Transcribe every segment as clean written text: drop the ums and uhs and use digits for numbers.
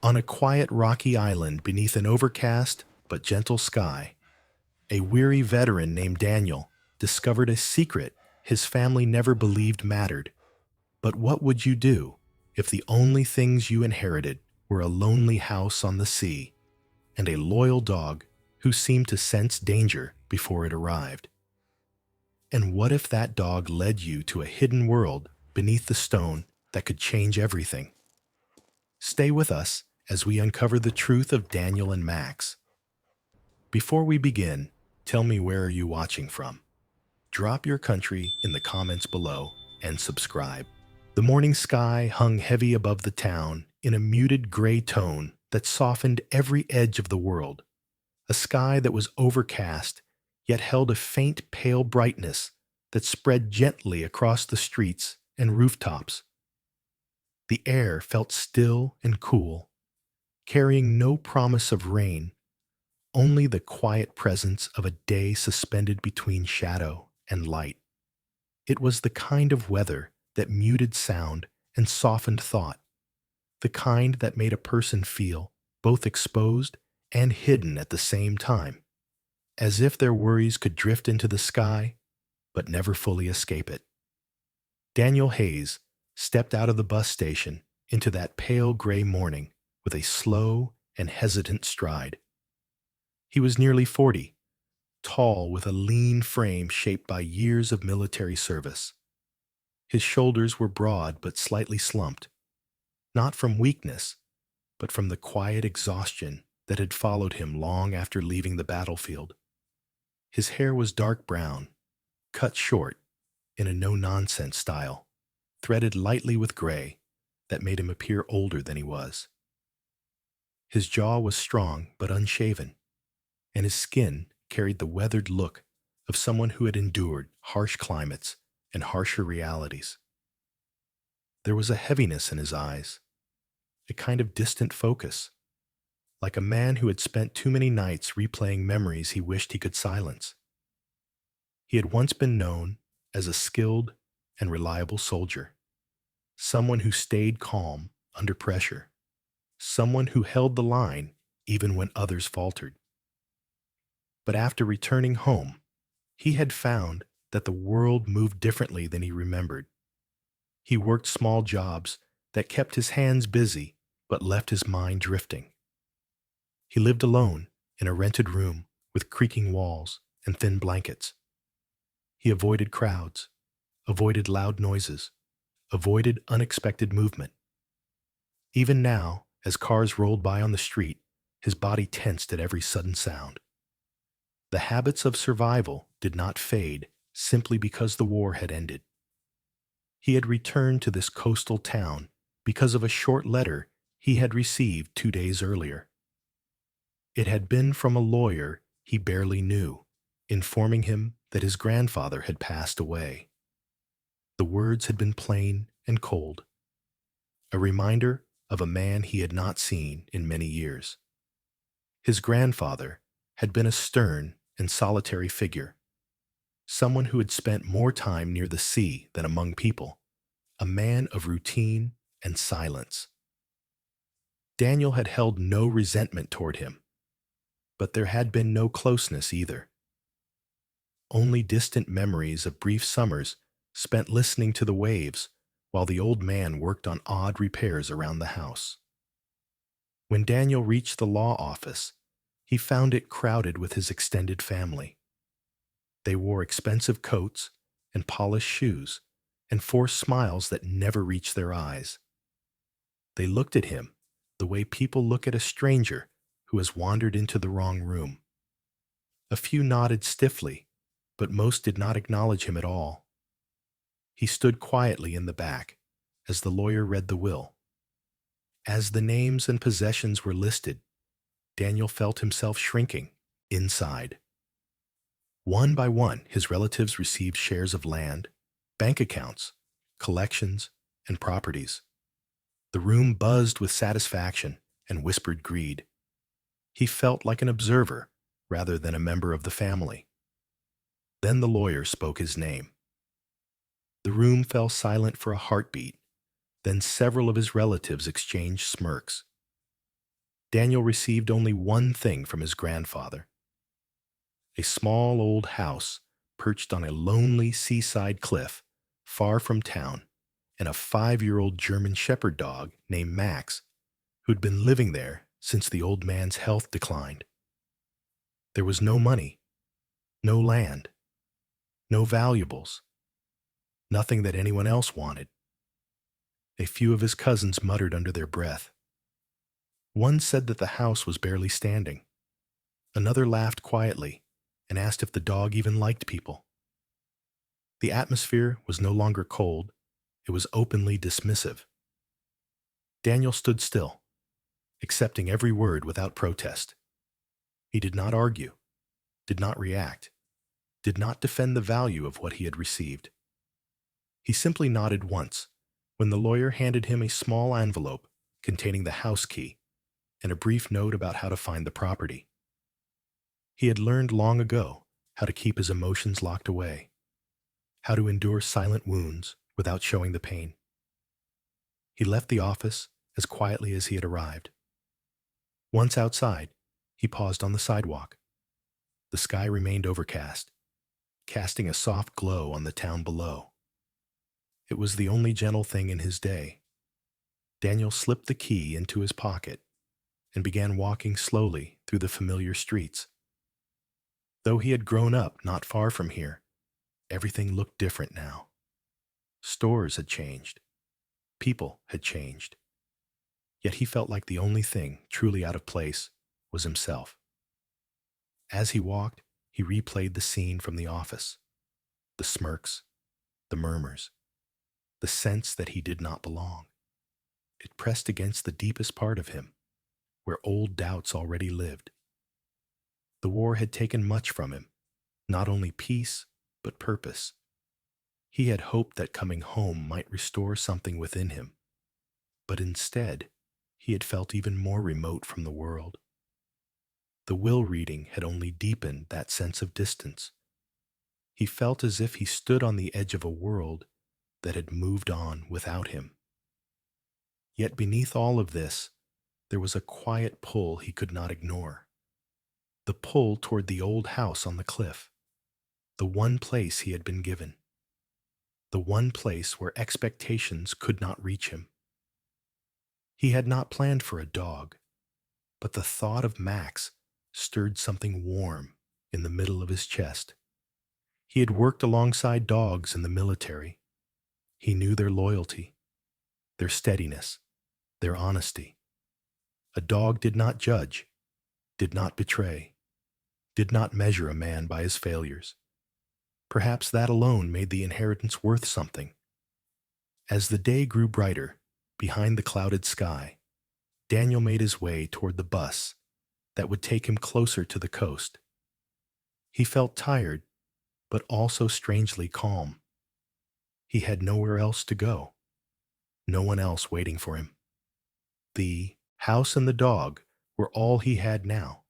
On a quiet rocky island beneath an overcast but gentle sky, a weary veteran named Daniel discovered a secret his family never believed mattered. But what would you do if the only things you inherited were a lonely house on the sea and a loyal dog who seemed to sense danger before it arrived? And what if that dog led you to a hidden world beneath the stone that could change everything? Stay with us as we uncover the truth of Daniel and Max. Before we begin, tell me, where are you watching from? Drop your country in the comments below and subscribe. The morning sky hung heavy above the town in a muted gray tone that softened every edge of the world, a sky that was overcast yet held a faint pale brightness that spread gently across the streets and rooftops. The air felt still and cool, carrying no promise of rain, only the quiet presence of a day suspended between shadow and light. It was the kind of weather that muted sound and softened thought, the kind that made a person feel both exposed and hidden at the same time, as if their worries could drift into the sky but never fully escape it. Daniel Hayes stepped out of the bus station into that pale gray morning with a slow and hesitant stride. He was nearly 40, tall with a lean frame shaped by years of military service. His shoulders were broad but slightly slumped, not from weakness, but from the quiet exhaustion that had followed him long after leaving the battlefield. His hair was dark brown, cut short in a no-nonsense style, threaded lightly with gray that made him appear older than he was. His jaw was strong but unshaven, and his skin carried the weathered look of someone who had endured harsh climates and harsher realities. There was a heaviness in his eyes, a kind of distant focus, like a man who had spent too many nights replaying memories he wished he could silence. He had once been known as a skilled and reliable soldier, someone who stayed calm under pressure, someone who held the line even when others faltered. But after returning home, he had found that the world moved differently than he remembered. He worked small jobs that kept his hands busy but left his mind drifting. He lived alone in a rented room with creaking walls and thin blankets. He avoided crowds, avoided loud noises, avoided unexpected movement. Even now, as cars rolled by on the street, his body tensed at every sudden sound. The habits of survival did not fade simply because the war had ended. He had returned to this coastal town because of a short letter he had received 2 days earlier. It had been from a lawyer he barely knew, informing him that his grandfather had passed away. The words had been plain and cold, a reminder of a man he had not seen in many years. His grandfather had been a stern and solitary figure, someone who had spent more time near the sea than among people, a man of routine and silence. Daniel had held no resentment toward him, but there had been no closeness either. Only distant memories of brief summers spent listening to the waves while the old man worked on odd repairs around the house. When Daniel reached the law office, he found it crowded with his extended family. They wore expensive coats and polished shoes and forced smiles that never reached their eyes. They looked at him the way people look at a stranger who has wandered into the wrong room. A few nodded stiffly, but most did not acknowledge him at all. He stood quietly in the back as the lawyer read the will. As the names and possessions were listed, Daniel felt himself shrinking inside. One by one, his relatives received shares of land, bank accounts, collections, and properties. The room buzzed with satisfaction and whispered greed. He felt like an observer rather than a member of the family. Then the lawyer spoke his name. The room fell silent for a heartbeat. Then several of his relatives exchanged smirks. Daniel received only one thing from his grandfather: a small old house perched on a lonely seaside cliff far from town, and a 5-year-old German shepherd dog named Max, who'd been living there since the old man's health declined. There was no money, no land, no valuables, nothing that anyone else wanted. A few of his cousins muttered under their breath. One said that the house was barely standing. Another laughed quietly and asked if the dog even liked people. The atmosphere was no longer cold, it was openly dismissive. Daniel stood still, accepting every word without protest. He did not argue, did not react, did not defend the value of what he had received. He simply nodded once when the lawyer handed him a small envelope containing the house key and a brief note about how to find the property. He had learned long ago how to keep his emotions locked away, how to endure silent wounds without showing the pain. He left the office as quietly as he had arrived. Once outside, he paused on the sidewalk. The sky remained overcast, casting a soft glow on the town below. It was the only gentle thing in his day. Daniel slipped the key into his pocket and began walking slowly through the familiar streets. Though he had grown up not far from here, everything looked different now. Stores had changed. People had changed. Yet he felt like the only thing truly out of place was himself. As he walked, he replayed the scene from the office. The smirks, the murmurs, the sense that he did not belong. It pressed against the deepest part of him, where old doubts already lived. The war had taken much from him, not only peace, but purpose. He had hoped that coming home might restore something within him, but instead, he had felt even more remote from the world. The will reading had only deepened that sense of distance. He felt as if he stood on the edge of a world that had moved on without him. Yet beneath all of this, there was a quiet pull he could not ignore. The pull toward the old house on the cliff, the one place he had been given, the one place where expectations could not reach him. He had not planned for a dog, but the thought of Max stirred something warm in the middle of his chest. He had worked alongside dogs in the military. He knew their loyalty, their steadiness, their honesty. A dog did not judge, did not betray, did not measure a man by his failures. Perhaps that alone made the inheritance worth something. As the day grew brighter, behind the clouded sky, Daniel made his way toward the bus that would take him closer to the coast. He felt tired, but also strangely calm. He had nowhere else to go, no one else waiting for him. The house and the dog were all he had now,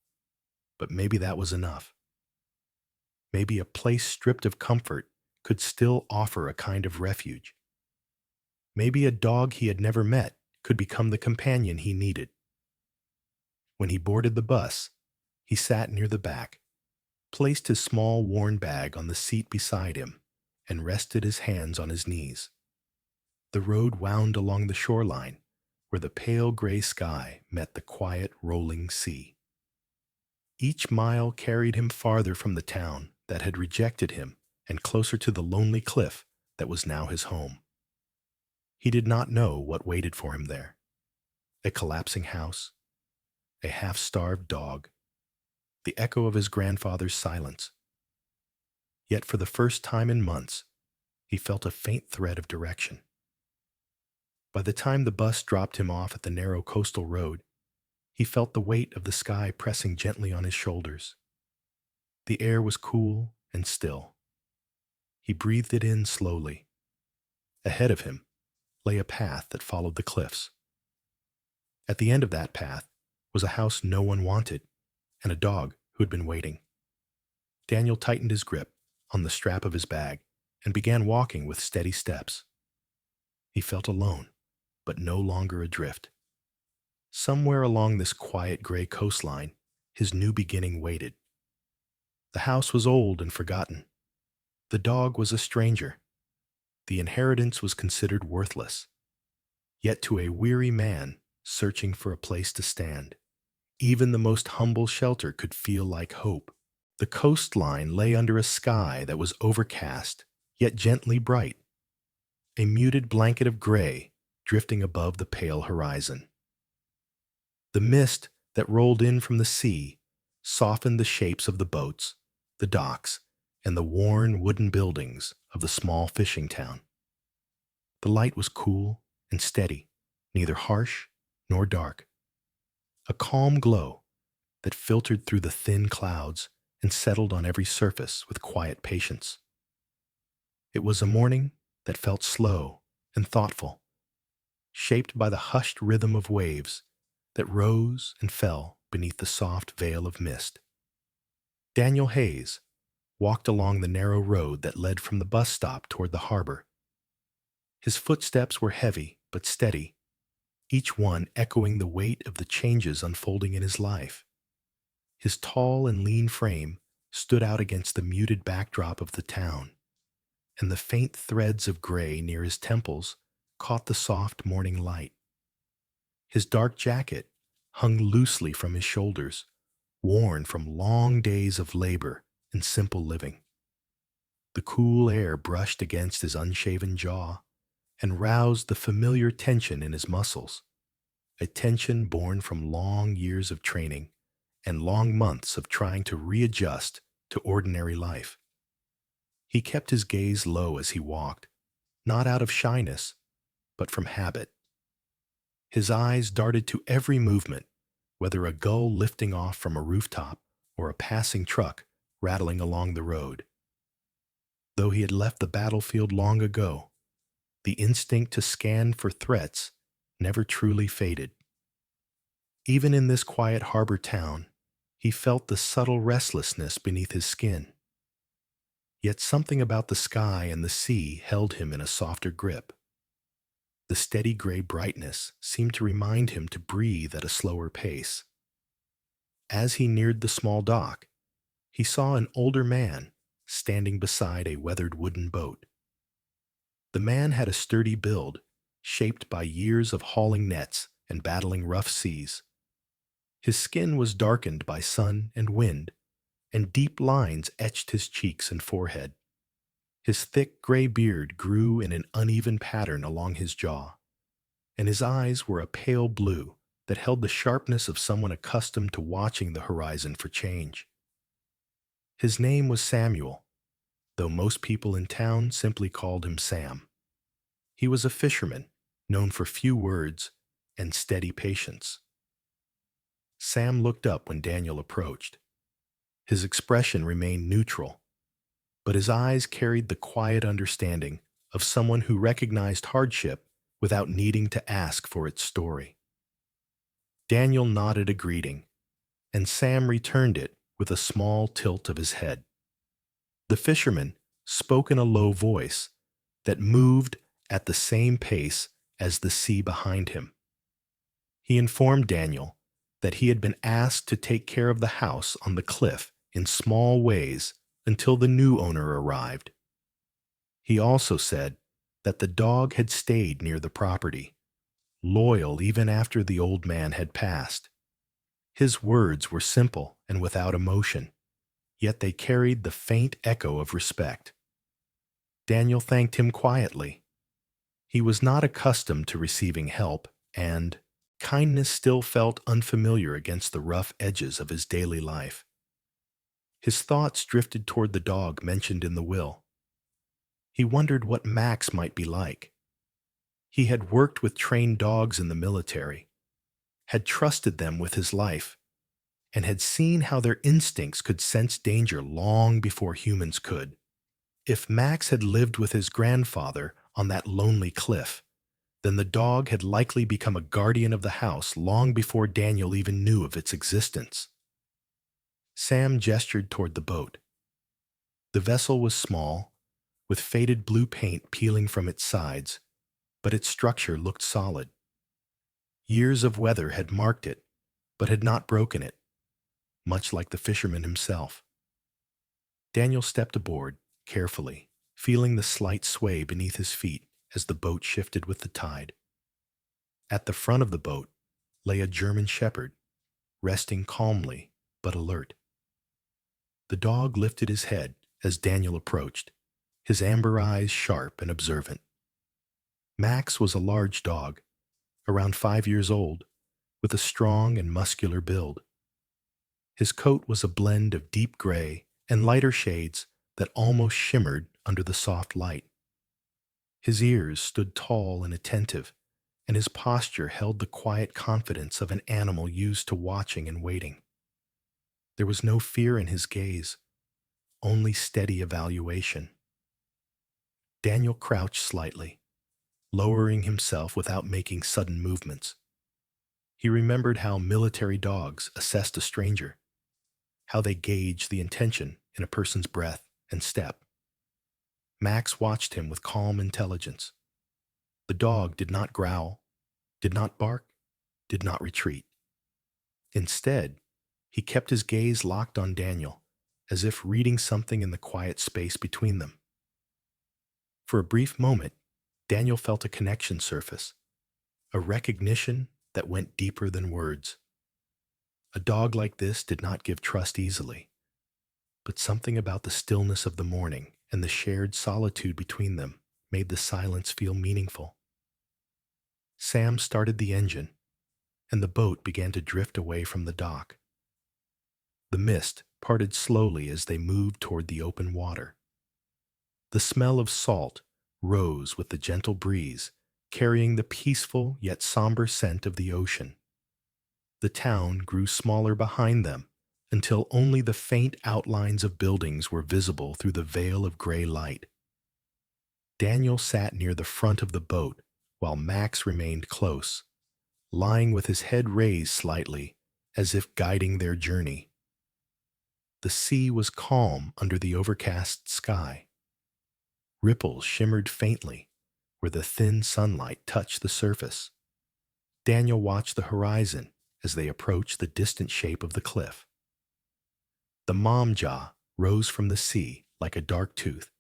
but maybe that was enough. Maybe a place stripped of comfort could still offer a kind of refuge. Maybe a dog he had never met could become the companion he needed. When he boarded the bus, he sat near the back, placed his small worn bag on the seat beside him, and rested his hands on his knees. The road wound along the shoreline, where the pale gray sky met the quiet rolling sea. Each mile carried him farther from the town that had rejected him and closer to the lonely cliff that was now his home. He did not know what waited for him there. A collapsing house, a half-starved dog, the echo of his grandfather's silence. Yet for the first time in months, he felt a faint thread of direction. By the time the bus dropped him off at the narrow coastal road, he felt the weight of the sky pressing gently on his shoulders. The air was cool and still. He breathed it in slowly. Ahead of him lay a path that followed the cliffs. At the end of that path was a house no one wanted, and a dog who had been waiting. Daniel tightened his grip on the strap of his bag and began walking with steady steps. He felt alone, but no longer adrift. Somewhere along this quiet gray coastline, his new beginning waited. The house was old and forgotten. The dog was a stranger. The inheritance was considered worthless. Yet to a weary man searching for a place to stand, even the most humble shelter could feel like hope. The coastline lay under a sky that was overcast, yet gently bright, a muted blanket of gray drifting above the pale horizon. The mist that rolled in from the sea softened the shapes of the boats, the docks, and the worn wooden buildings of the small fishing town. The light was cool and steady, neither harsh nor dark. A calm glow that filtered through the thin clouds and settled on every surface with quiet patience. It was a morning that felt slow and thoughtful, shaped by the hushed rhythm of waves that rose and fell beneath the soft veil of mist. Daniel Hayes walked along the narrow road that led from the bus stop toward the harbor. His footsteps were heavy but steady, each one echoing the weight of the changes unfolding in his life. His tall and lean frame stood out against the muted backdrop of the town, and the faint threads of gray near his temples caught the soft morning light. His dark jacket hung loosely from his shoulders, worn from long days of labor and simple living. The cool air brushed against his unshaven jaw and roused the familiar tension in his muscles, a tension born from long years of training and long months of trying to readjust to ordinary life. He kept his gaze low as he walked, not out of shyness, but from habit. His eyes darted to every movement, whether a gull lifting off from a rooftop or a passing truck rattling along the road. Though he had left the battlefield long ago, the instinct to scan for threats never truly faded. Even in this quiet harbor town, he felt the subtle restlessness beneath his skin. Yet something about the sky and the sea held him in a softer grip. The steady gray brightness seemed to remind him to breathe at a slower pace. As he neared the small dock, he saw an older man standing beside a weathered wooden boat. The man had a sturdy build, shaped by years of hauling nets and battling rough seas. His skin was darkened by sun and wind, and deep lines etched his cheeks and forehead. His thick gray beard grew in an uneven pattern along his jaw, and his eyes were a pale blue that held the sharpness of someone accustomed to watching the horizon for change. His name was Samuel, though most people in town simply called him Sam. He was a fisherman, known for few words and steady patience. Sam looked up when Daniel approached. His expression remained neutral, but his eyes carried the quiet understanding of someone who recognized hardship without needing to ask for its story. Daniel nodded a greeting, and Sam returned it with a small tilt of his head. The fisherman spoke in a low voice that moved at the same pace as the sea behind him. He informed Daniel that he had been asked to take care of the house on the cliff in small ways until the new owner arrived. He also said that the dog had stayed near the property, loyal even after the old man had passed. His words were simple and without emotion, yet they carried the faint echo of respect. Daniel thanked him quietly. He was not accustomed to receiving help, and kindness still felt unfamiliar against the rough edges of his daily life. His thoughts drifted toward the dog mentioned in the will. He wondered what Max might be like. He had worked with trained dogs in the military, had trusted them with his life, and had seen how their instincts could sense danger long before humans could. If Max had lived with his grandfather on that lonely cliff, then the dog had likely become a guardian of the house long before Daniel even knew of its existence. Sam gestured toward the boat. The vessel was small, with faded blue paint peeling from its sides, but its structure looked solid. Years of weather had marked it, but had not broken it, much like the fisherman himself. Daniel stepped aboard, carefully, feeling the slight sway beneath his feet as the boat shifted with the tide. At the front of the boat lay a German shepherd, resting calmly but alert. The dog lifted his head as Daniel approached, his amber eyes sharp and observant. Max was a large dog, around 5 years old, with a strong and muscular build. His coat was a blend of deep gray and lighter shades that almost shimmered under the soft light. His ears stood tall and attentive, and his posture held the quiet confidence of an animal used to watching and waiting. There was no fear in his gaze, only steady evaluation. Daniel crouched slightly, lowering himself without making sudden movements. He remembered how military dogs assessed a stranger, how they gauged the intention in a person's breath and step. Max watched him with calm intelligence. The dog did not growl, did not bark, did not retreat. Instead, he kept his gaze locked on Daniel, as if reading something in the quiet space between them. For a brief moment, Daniel felt a connection surface, a recognition that went deeper than words. A dog like this did not give trust easily, but something about the stillness of the morning and the shared solitude between them made the silence feel meaningful. Sam started the engine, and the boat began to drift away from the dock. The mist parted slowly as they moved toward the open water. The smell of salt rose with the gentle breeze, carrying the peaceful yet somber scent of the ocean. The town grew smaller behind them until only the faint outlines of buildings were visible through the veil of gray light. Daniel sat near the front of the boat while Max remained close, lying with his head raised slightly as if guiding their journey. The sea was calm under the overcast sky. Ripples shimmered faintly where the thin sunlight touched the surface. Daniel watched the horizon as they approached the distant shape of the cliff. The mom jaw rose from the sea like a dark tooth,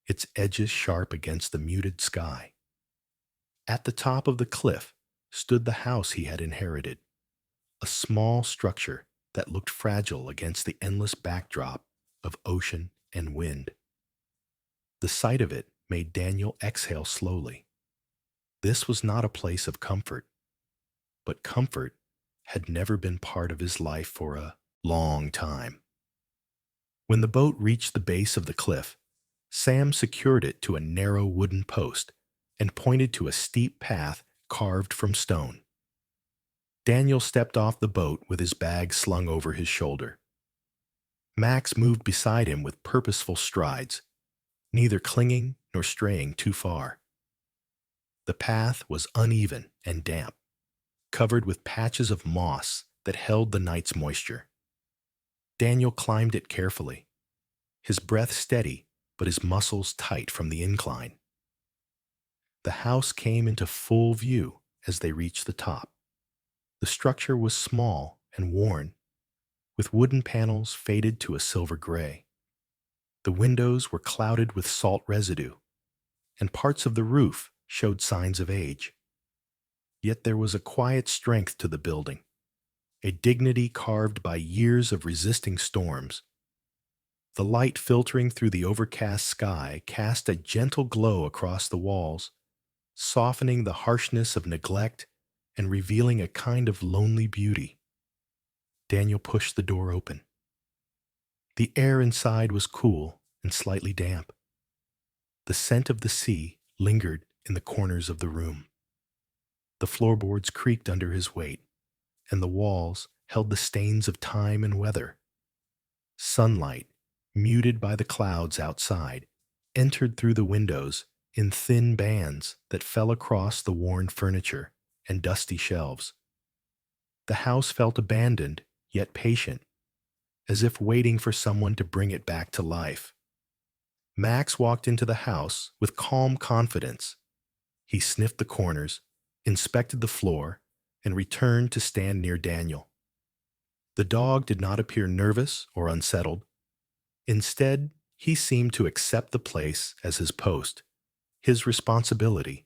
its edges sharp against the muted sky. At the top of the cliff stood the house he had inherited, a small structure that looked fragile against the endless backdrop of ocean and wind. The sight of it made Daniel exhale slowly. This was not a place of comfort, but comfort had never been part of his life for a long time. When the boat reached the base of the cliff, Sam secured it to a narrow wooden post and pointed to a steep path carved from stone. Daniel stepped off the boat with his bag slung over his shoulder. Max moved beside him with purposeful strides, neither clinging nor straying too far. The path was uneven and damp, covered with patches of moss that held the night's moisture. Daniel climbed it carefully, his breath steady but his muscles tight from the incline. The house came into full view as they reached the top. The structure was small and worn, with wooden panels faded to a silver gray. The windows were clouded with salt residue, and parts of the roof showed signs of age. Yet there was a quiet strength to the building, a dignity carved by years of resisting storms. The light filtering through the overcast sky cast a gentle glow across the walls, softening the harshness of neglect and revealing a kind of lonely beauty. Daniel pushed the door open. The air inside was cool and slightly damp. The scent of the sea lingered in the corners of the room. The floorboards creaked under his weight, and the walls held the stains of time and weather. Sunlight, muted by the clouds outside, entered through the windows in thin bands that fell across the worn furniture and dusty shelves. The house felt abandoned, yet patient, as if waiting for someone to bring it back to life. Max walked into the house with calm confidence. He sniffed the corners, inspected the floor, and returned to stand near Daniel. The dog did not appear nervous or unsettled. Instead, he seemed to accept the place as his post, his responsibility.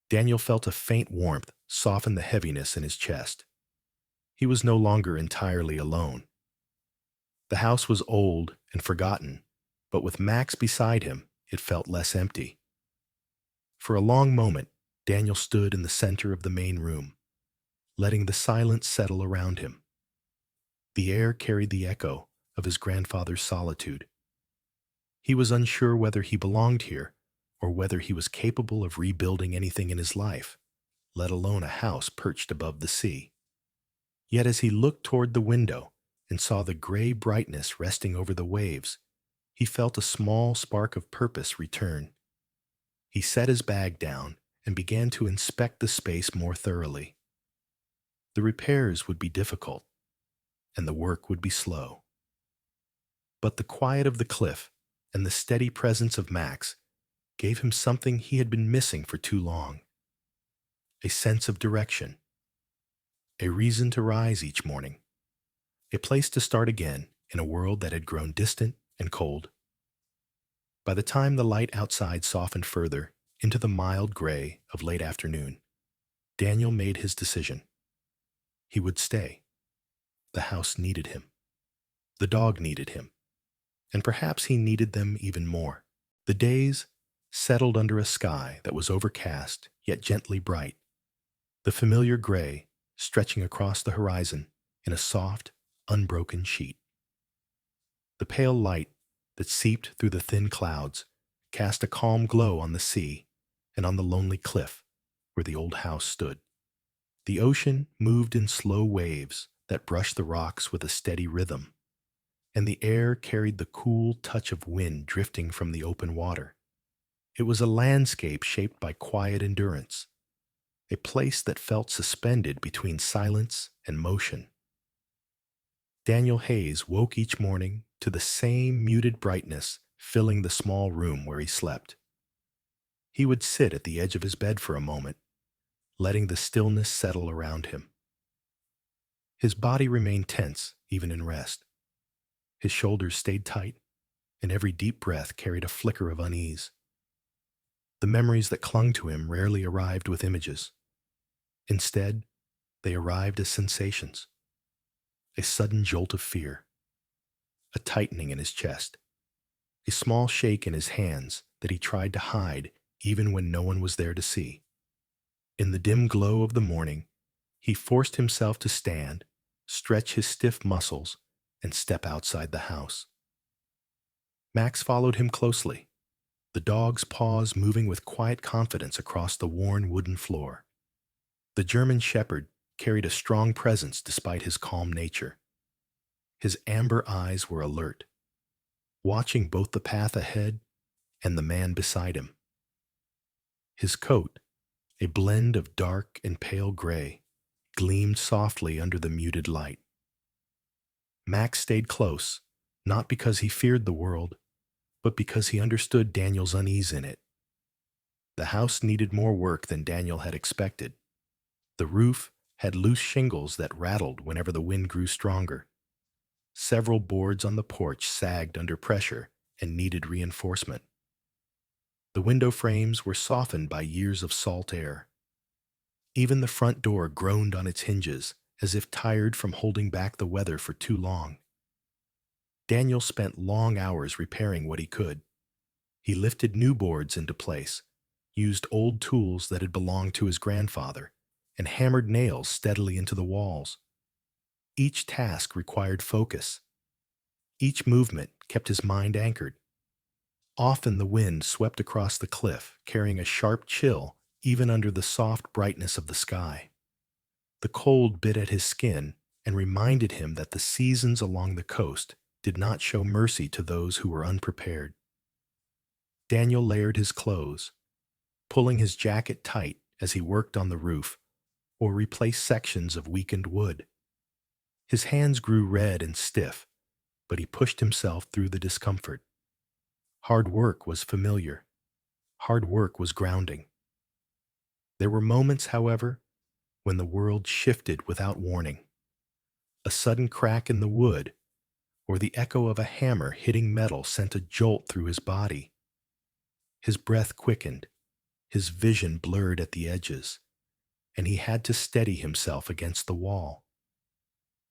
Daniel felt a faint warmth soften the heaviness in his chest. He was no longer entirely alone. The house was old and forgotten, but with Max beside him, it felt less empty. For a long moment, Daniel stood in the center of the main room, letting the silence settle around him. The air carried the echo of his grandfather's solitude. He was unsure whether he belonged here or whether he was capable of rebuilding anything in his life, let alone a house perched above the sea. Yet as he looked toward the window and saw the gray brightness resting over the waves, he felt a small spark of purpose return. He set his bag down and began to inspect the space more thoroughly. The repairs would be difficult, and the work would be slow. But the quiet of the cliff and the steady presence of Max gave him something he had been missing for too long: a sense of direction, a reason to rise each morning, a place to start again in a world that had grown distant and cold. By the time the light outside softened further into the mild gray of late afternoon, Daniel made his decision. He would stay. The house needed him. The dog needed him. And perhaps he needed them even more. The days settled under a sky that was overcast yet gently bright, the familiar gray stretching across the horizon in a soft, unbroken sheet. The pale light that seeped through the thin clouds cast a calm glow on the sea and on the lonely cliff where the old house stood. The ocean moved in slow waves that brushed the rocks with a steady rhythm, and the air carried the cool touch of wind drifting from the open water. It was a landscape shaped by quiet endurance, a place that felt suspended between silence and motion. Daniel Hayes woke each morning to the same muted brightness filling the small room where he slept. He would sit at the edge of his bed for a moment, letting the stillness settle around him. His body remained tense even in rest. His shoulders stayed tight, and every deep breath carried a flicker of unease. The memories that clung to him rarely arrived with images. Instead, they arrived as sensations: a sudden jolt of fear, a tightening in his chest, a small shake in his hands that he tried to hide even when no one was there to see. In the dim glow of the morning, he forced himself to stand, stretch his stiff muscles, and step outside the house. Max followed him closely, the dog's paws moving with quiet confidence across the worn wooden floor. The German shepherd carried a strong presence despite his calm nature. His amber eyes were alert, watching both the path ahead and the man beside him. His coat, a blend of dark and pale gray, gleamed softly under the muted light. Max stayed close, not because he feared the world, but because he understood Daniel's unease in it. The house needed more work than Daniel had expected. The roof had loose shingles that rattled whenever the wind grew stronger. Several boards on the porch sagged under pressure and needed reinforcement. The window frames were softened by years of salt air. Even the front door groaned on its hinges, as if tired from holding back the weather for too long. Daniel spent long hours repairing what he could. He lifted new boards into place, used old tools that had belonged to his grandfather, and hammered nails steadily into the walls. Each task required focus. Each movement kept his mind anchored. Often the wind swept across the cliff, carrying a sharp chill even under the soft brightness of the sky. The cold bit at his skin and reminded him that the seasons along the coast did not show mercy to those who were unprepared. Daniel layered his clothes, pulling his jacket tight as he worked on the roof or replaced sections of weakened wood. His hands grew red and stiff, but he pushed himself through the discomfort. Hard work was familiar. Hard work was grounding. There were moments, however, when the world shifted without warning. A sudden crack in the wood, or the echo of a hammer hitting metal sent a jolt through his body. His breath quickened, his vision blurred at the edges, and he had to steady himself against the wall.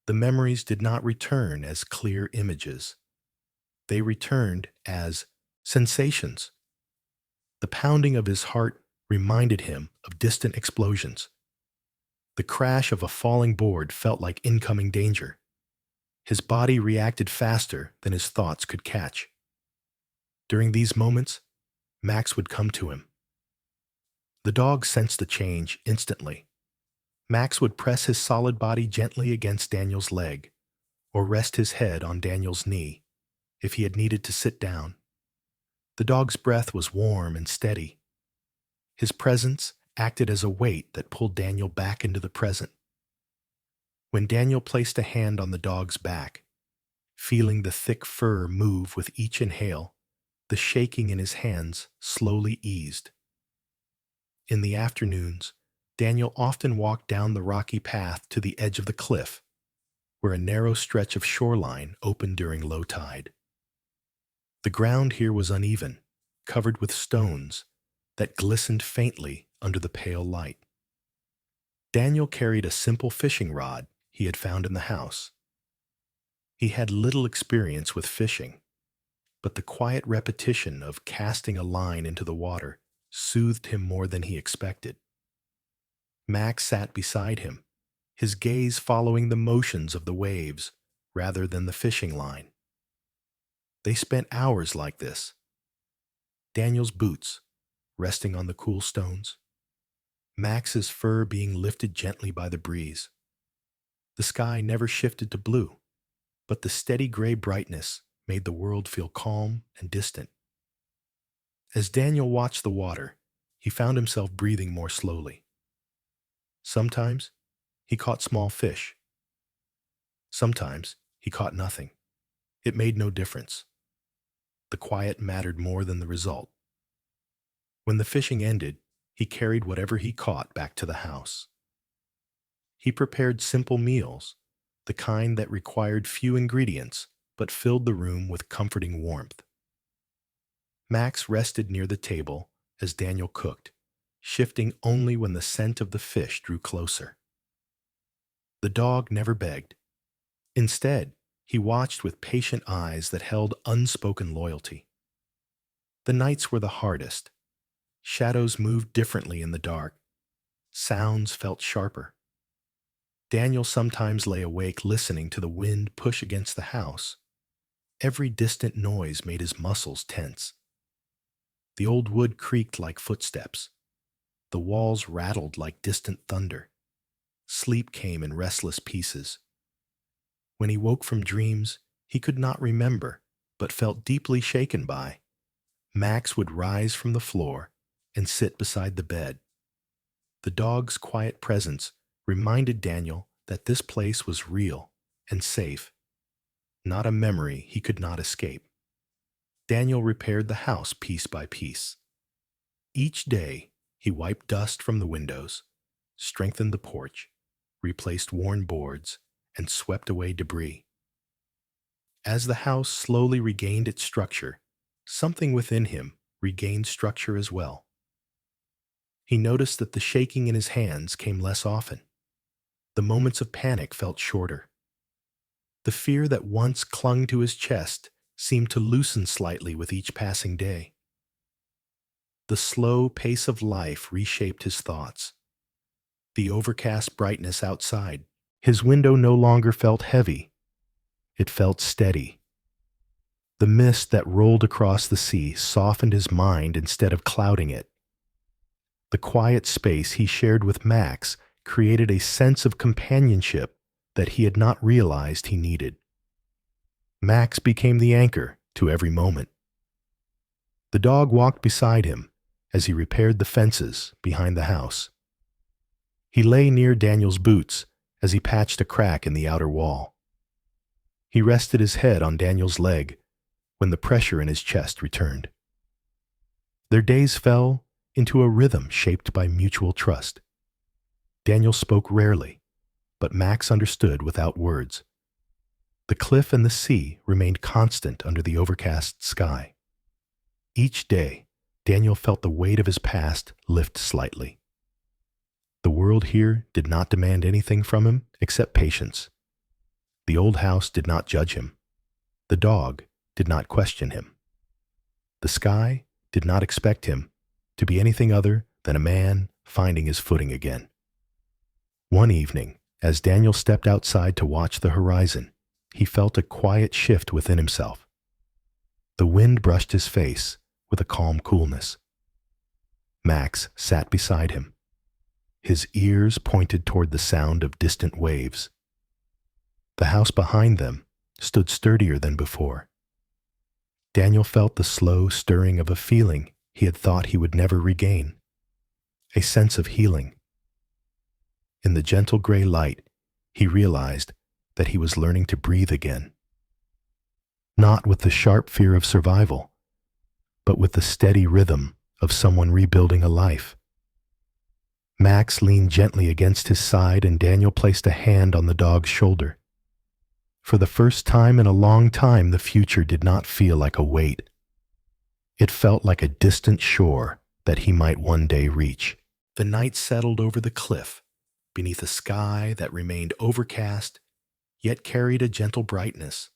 The memories did not return as clear images. They returned as sensations. The pounding of his heart reminded him of distant explosions. The crash of a falling board felt like incoming danger. His body reacted faster than his thoughts could catch. During these moments, Max would come to him. The dog sensed the change instantly. Max would press his solid body gently against Daniel's leg, or rest his head on Daniel's knee if he had needed to sit down. The dog's breath was warm and steady. His presence acted as a weight that pulled Daniel back into the present. When Daniel placed a hand on the dog's back, feeling the thick fur move with each inhale, the shaking in his hands slowly eased. In the afternoons, Daniel often walked down the rocky path to the edge of the cliff, where a narrow stretch of shoreline opened during low tide. The ground here was uneven, covered with stones that glistened faintly under the pale light. Daniel carried a simple fishing rod he had found in the house. He had little experience with fishing, but the quiet repetition of casting a line into the water soothed him more than he expected. Max sat beside him, his gaze following the motions of the waves rather than the fishing line. They spent hours like this. Daniel's boots resting on the cool stones, Max's fur being lifted gently by the breeze. The sky never shifted to blue, but the steady gray brightness made the world feel calm and distant. As Daniel watched the water, he found himself breathing more slowly. Sometimes he caught small fish. Sometimes he caught nothing. It made no difference. The quiet mattered more than the result. When the fishing ended, he carried whatever he caught back to the house. He prepared simple meals, the kind that required few ingredients but filled the room with comforting warmth. Max rested near the table as Daniel cooked, shifting only when the scent of the fish drew closer. The dog never begged. Instead, he watched with patient eyes that held unspoken loyalty. The nights were the hardest. Shadows moved differently in the dark. Sounds felt sharper. Daniel sometimes lay awake listening to the wind push against the house. Every distant noise made his muscles tense. The old wood creaked like footsteps. The walls rattled like distant thunder. Sleep came in restless pieces. When he woke from dreams he could not remember, but felt deeply shaken by, Max would rise from the floor and sit beside the bed. The dog's quiet presence reminded Daniel that this place was real and safe, not a memory he could not escape. Daniel repaired the house piece by piece. Each day, he wiped dust from the windows, strengthened the porch, replaced worn boards, and swept away debris. As the house slowly regained its structure, something within him regained structure as well. He noticed that the shaking in his hands came less often. The moments of panic felt shorter. The fear that once clung to his chest seemed to loosen slightly with each passing day. The slow pace of life reshaped his thoughts. The overcast brightness outside, his window no longer felt heavy. It felt steady. The mist that rolled across the sea softened his mind instead of clouding it. The quiet space he shared with Max created a sense of companionship that he had not realized he needed. Max became the anchor to every moment. The dog walked beside him as he repaired the fences behind the house. He lay near Daniel's boots as he patched a crack in the outer wall. He rested his head on Daniel's leg when the pressure in his chest returned. Their days fell into a rhythm shaped by mutual trust. Daniel spoke rarely, but Max understood without words. The cliff and the sea remained constant under the overcast sky. Each day, Daniel felt the weight of his past lift slightly. The world here did not demand anything from him except patience. The old house did not judge him. The dog did not question him. The sky did not expect him to be anything other than a man finding his footing again. One evening, as Daniel stepped outside to watch the horizon, he felt a quiet shift within himself. The wind brushed his face with a calm coolness. Max sat beside him. His ears pointed toward the sound of distant waves. The house behind them stood sturdier than before. Daniel felt the slow stirring of a feeling he had thought he would never regain, a sense of healing. In the gentle gray light, he realized that he was learning to breathe again. Not with the sharp fear of survival, but with the steady rhythm of someone rebuilding a life. Max leaned gently against his side and Daniel placed a hand on the dog's shoulder. For the first time in a long time, the future did not feel like a weight. It felt like a distant shore that he might one day reach. The night settled over the cliff, beneath a sky that remained overcast, yet carried a gentle brightness.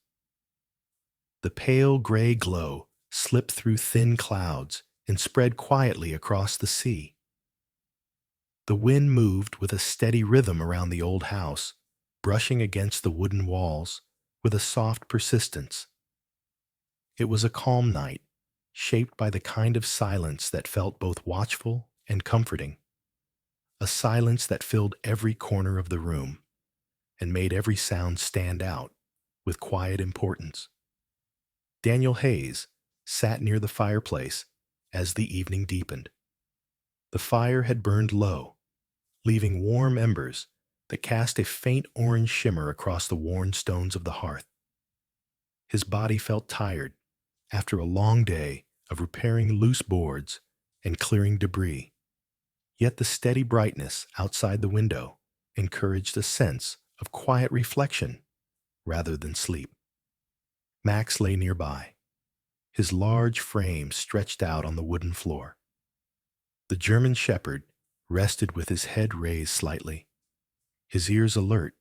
The pale gray glow slipped through thin clouds and spread quietly across the sea. The wind moved with a steady rhythm around the old house, brushing against the wooden walls with a soft persistence. It was a calm night, shaped by the kind of silence that felt both watchful and comforting, a silence that filled every corner of the room and made every sound stand out with quiet importance. Daniel Hayes sat near the fireplace as the evening deepened. The fire had burned low, leaving warm embers that cast a faint orange shimmer across the worn stones of the hearth. His body felt tired after a long day of repairing loose boards and clearing debris, yet the steady brightness outside the window encouraged a sense of quiet reflection rather than sleep. Max lay nearby, his large frame stretched out on the wooden floor. The German shepherd rested with his head raised slightly, his ears alert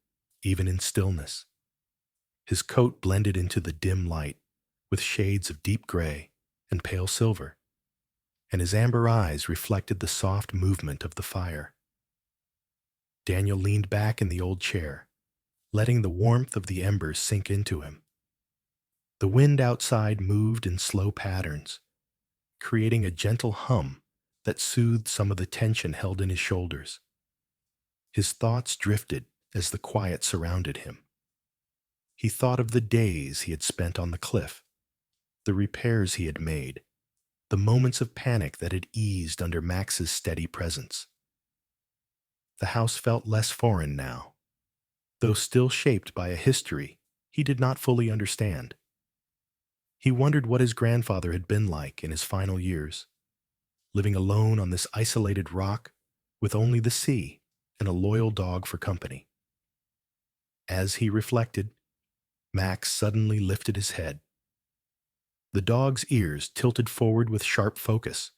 even in stillness. His coat blended into the dim light with shades of deep gray and pale silver, and his amber eyes reflected the soft movement of the fire. Daniel leaned back in the old chair, letting the warmth of the embers sink into him. The wind outside moved in slow patterns, creating a gentle hum that soothed some of the tension held in his shoulders. His thoughts drifted as the quiet surrounded him. He thought of the days he had spent on the cliff, the repairs he had made, the moments of panic that had eased under Max's steady presence. The house felt less foreign now, though still shaped by a history he did not fully understand. He wondered what his grandfather had been like in his final years, living alone on this isolated rock with only the sea and a loyal dog for company. As he reflected, Max suddenly lifted his head. The dog's ears tilted forward with sharp focus.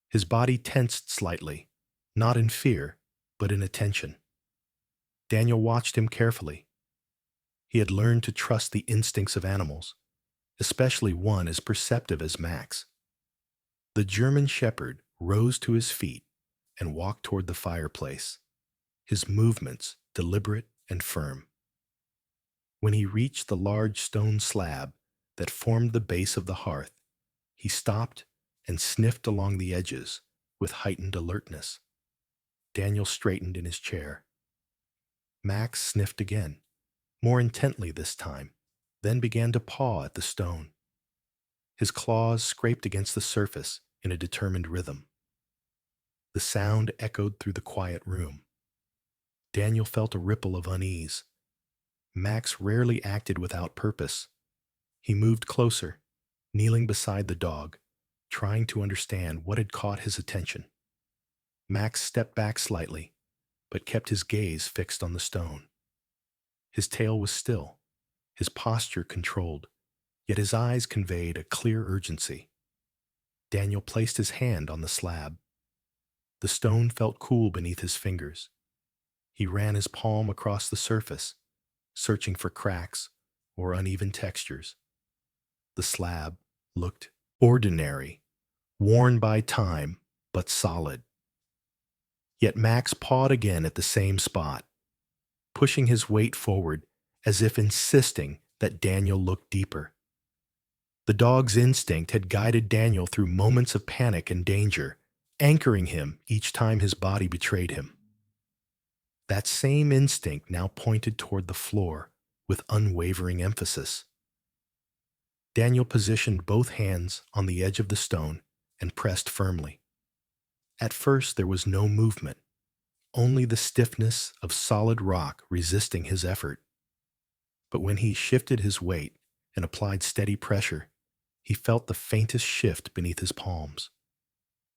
His body tensed slightly, not in fear, but in attention. Daniel watched him carefully. He had learned to trust the instincts of animals, especially one as perceptive as Max. The German shepherd rose to his feet and walked toward the fireplace, his movements deliberate and firm. When he reached the large stone slab that formed the base of the hearth, he stopped and sniffed along the edges with heightened alertness. Daniel straightened in his chair. Max sniffed again, more intently this time, then began to paw at the stone. His claws scraped against the surface in a determined rhythm. The sound echoed through the quiet room. Daniel felt a ripple of unease. Max rarely acted without purpose. He moved closer, kneeling beside the dog, trying to understand what had caught his attention. Max stepped back slightly, but kept his gaze fixed on the stone. His tail was still, his posture controlled, yet his eyes conveyed a clear urgency. Daniel placed his hand on the slab. The stone felt cool beneath his fingers. He ran his palm across the surface, searching for cracks or uneven textures. The slab looked ordinary, worn by time, but solid. Yet Max pawed again at the same spot, pushing his weight forward as if insisting that Daniel look deeper. The dog's instinct had guided Daniel through moments of panic and danger, anchoring him each time his body betrayed him. That same instinct now pointed toward the floor with unwavering emphasis. Daniel positioned both hands on the edge of the stone and pressed firmly. At first there was no movement, only the stiffness of solid rock resisting his effort. But when he shifted his weight and applied steady pressure, he felt the faintest shift beneath his palms.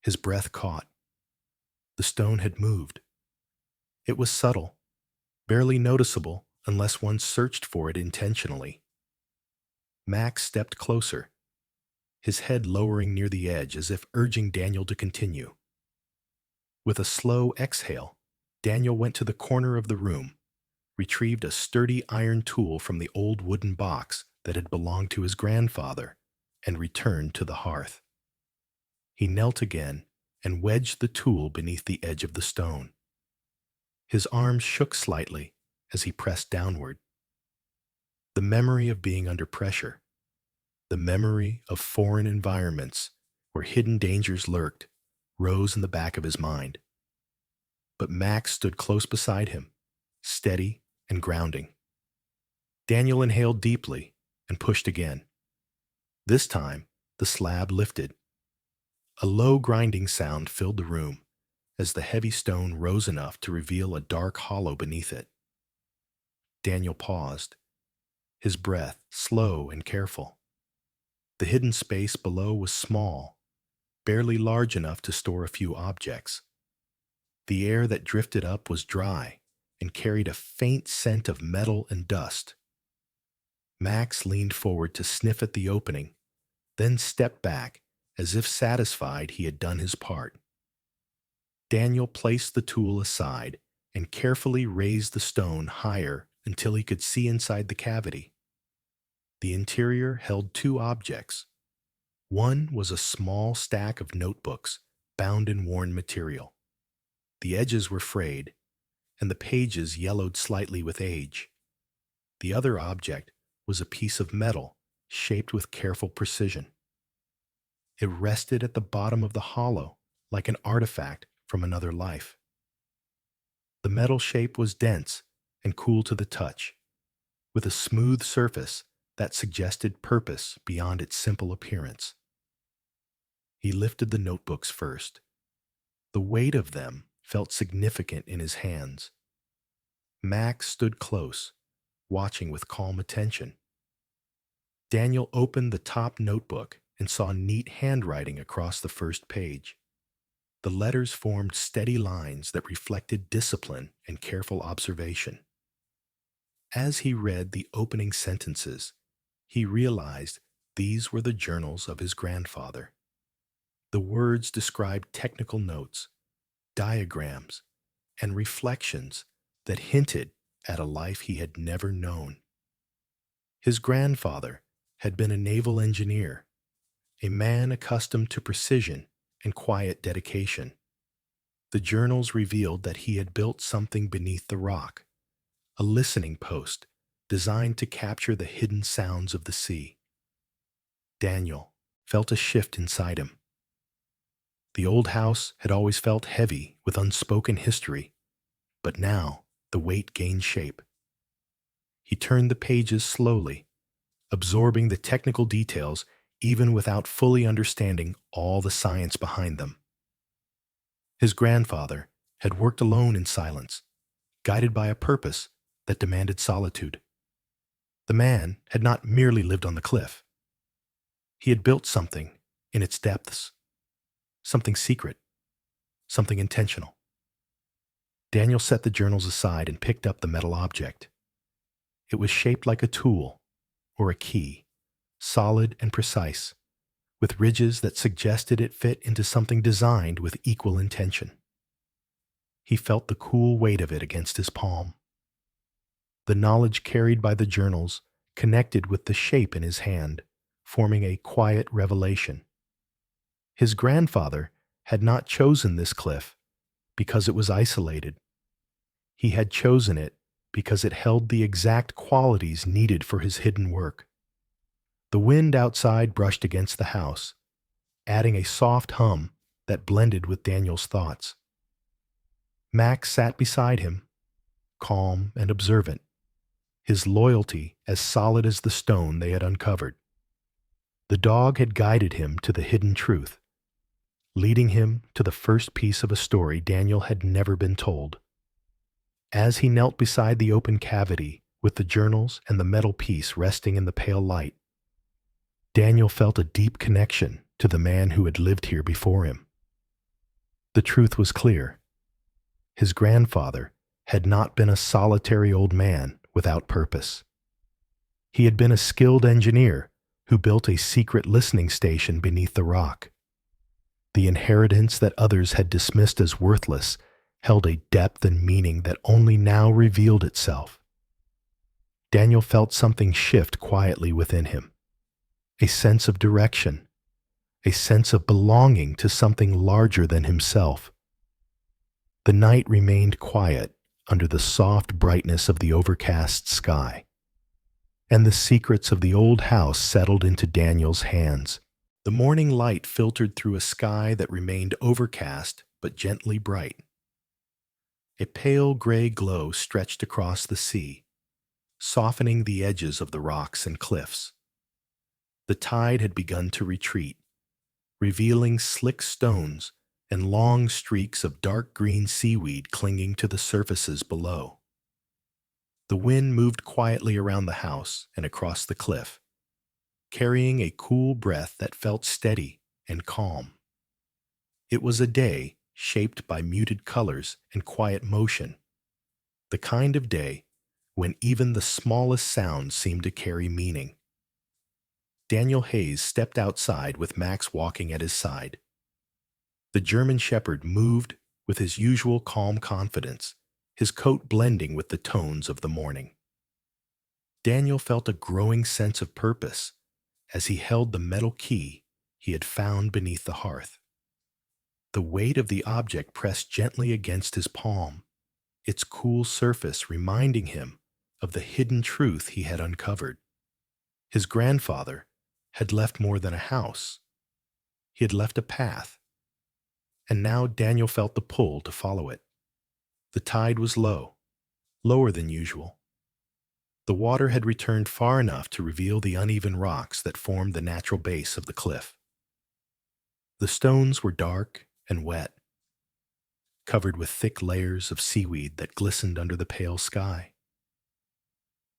His breath caught. The stone had moved. It was subtle, barely noticeable unless one searched for it intentionally. Max stepped closer, his head lowering near the edge as if urging Daniel to continue. With a slow exhale, Daniel went to the corner of the room, retrieved a sturdy iron tool from the old wooden box that had belonged to his grandfather, and returned to the hearth. He knelt again and wedged the tool beneath the edge of the stone. His arms shook slightly as he pressed downward. The memory of being under pressure, the memory of foreign environments where hidden dangers lurked, rose in the back of his mind. But Max stood close beside him, steady and grounding. Daniel inhaled deeply and pushed again. This time, the slab lifted. A low grinding sound filled the room as the heavy stone rose enough to reveal a dark hollow beneath it. Daniel paused, his breath slow and careful. The hidden space below was small, barely large enough to store a few objects. The air that drifted up was dry and carried a faint scent of metal and dust. Max leaned forward to sniff at the opening, then stepped back as if satisfied he had done his part. Daniel placed the tool aside and carefully raised the stone higher until he could see inside the cavity. The interior held two objects. One was a small stack of notebooks bound in worn material. The edges were frayed, and the pages yellowed slightly with age. The other object was a piece of metal shaped with careful precision. It rested at the bottom of the hollow like an artifact from another life. The metal shape was dense and cool to the touch, with a smooth surface that suggested purpose beyond its simple appearance. He lifted the notebooks first. The weight of them felt significant in his hands. Max stood close, watching with calm attention. Daniel opened the top notebook and saw neat handwriting across the first page. The letters formed steady lines that reflected discipline and careful observation. As he read the opening sentences, he realized these were the journals of his grandfather. The words described technical notes, diagrams, and reflections that hinted at a life he had never known. His grandfather had been a naval engineer, a man accustomed to precision and quiet dedication. The journals revealed that he had built something beneath the rock, a listening post designed to capture the hidden sounds of the sea. Daniel felt a shift inside him. The old house had always felt heavy with unspoken history, but now the weight gained shape. He turned the pages slowly, absorbing the technical details even without fully understanding all the science behind them. His grandfather had worked alone in silence, guided by a purpose that demanded solitude. The man had not merely lived on the cliff. He had built something in its depths, something secret, something intentional. Daniel set the journals aside and picked up the metal object. It was shaped like a tool or a key, solid and precise, with ridges that suggested it fit into something designed with equal intention. He felt the cool weight of it against his palm. The knowledge carried by the journals connected with the shape in his hand, forming a quiet revelation. His grandfather had not chosen this cliff because it was isolated. He had chosen it because it held the exact qualities needed for his hidden work. The wind outside brushed against the house, adding a soft hum that blended with Daniel's thoughts. Max sat beside him, calm and observant, his loyalty as solid as the stone they had uncovered. The dog had guided him to the hidden truth, leading him to the first piece of a story Daniel had never been told. As he knelt beside the open cavity with the journals and the metal piece resting in the pale light, Daniel felt a deep connection to the man who had lived here before him. The truth was clear. His grandfather had not been a solitary old man without purpose. He had been a skilled engineer who built a secret listening station beneath the rock. The inheritance that others had dismissed as worthless held a depth and meaning that only now revealed itself. Daniel felt something shift quietly within him, a sense of direction, a sense of belonging to something larger than himself. The night remained quiet under the soft brightness of the overcast sky, and the secrets of the old house settled into Daniel's hands. The morning light filtered through a sky that remained overcast but gently bright. A pale gray glow stretched across the sea, softening the edges of the rocks and cliffs. The tide had begun to retreat, revealing slick stones and long streaks of dark green seaweed clinging to the surfaces below. The wind moved quietly around the house and across the cliff, carrying a cool breath that felt steady and calm. It was a day shaped by muted colors and quiet motion, the kind of day when even the smallest sounds seemed to carry meaning. Daniel Hayes stepped outside with Max walking at his side. The German shepherd moved with his usual calm confidence, his coat blending with the tones of the morning. Daniel felt a growing sense of purpose as he held the metal key he had found beneath the hearth. The weight of the object pressed gently against his palm, its cool surface reminding him of the hidden truth he had uncovered. His grandfather had left more than a house. He had left a path, and now Daniel felt the pull to follow it. The tide was low, lower than usual. The water had returned far enough to reveal the uneven rocks that formed the natural base of the cliff. The stones were dark and wet, covered with thick layers of seaweed that glistened under the pale sky.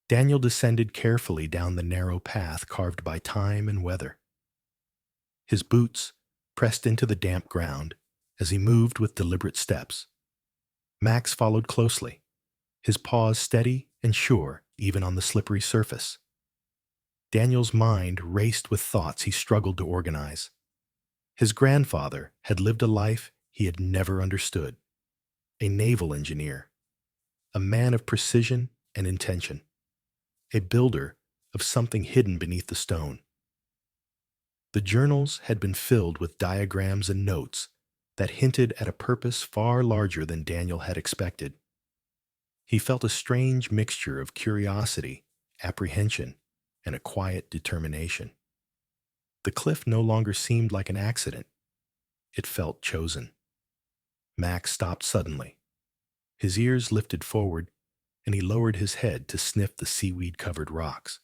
Daniel descended carefully down the narrow path carved by time and weather. His boots pressed into the damp ground as he moved with deliberate steps. Max followed closely, his paws steady and sure even on the slippery surface. Daniel's mind raced with thoughts he struggled to organize. His grandfather had lived a life he had never understood, a naval engineer, a man of precision and intention, a builder of something hidden beneath the stone. The journals had been filled with diagrams and notes that hinted at a purpose far larger than Daniel had expected. He felt a strange mixture of curiosity, apprehension, and a quiet determination. The cliff no longer seemed like an accident. It felt chosen. Max stopped suddenly. His ears lifted forward, and he lowered his head to sniff the seaweed-covered rocks.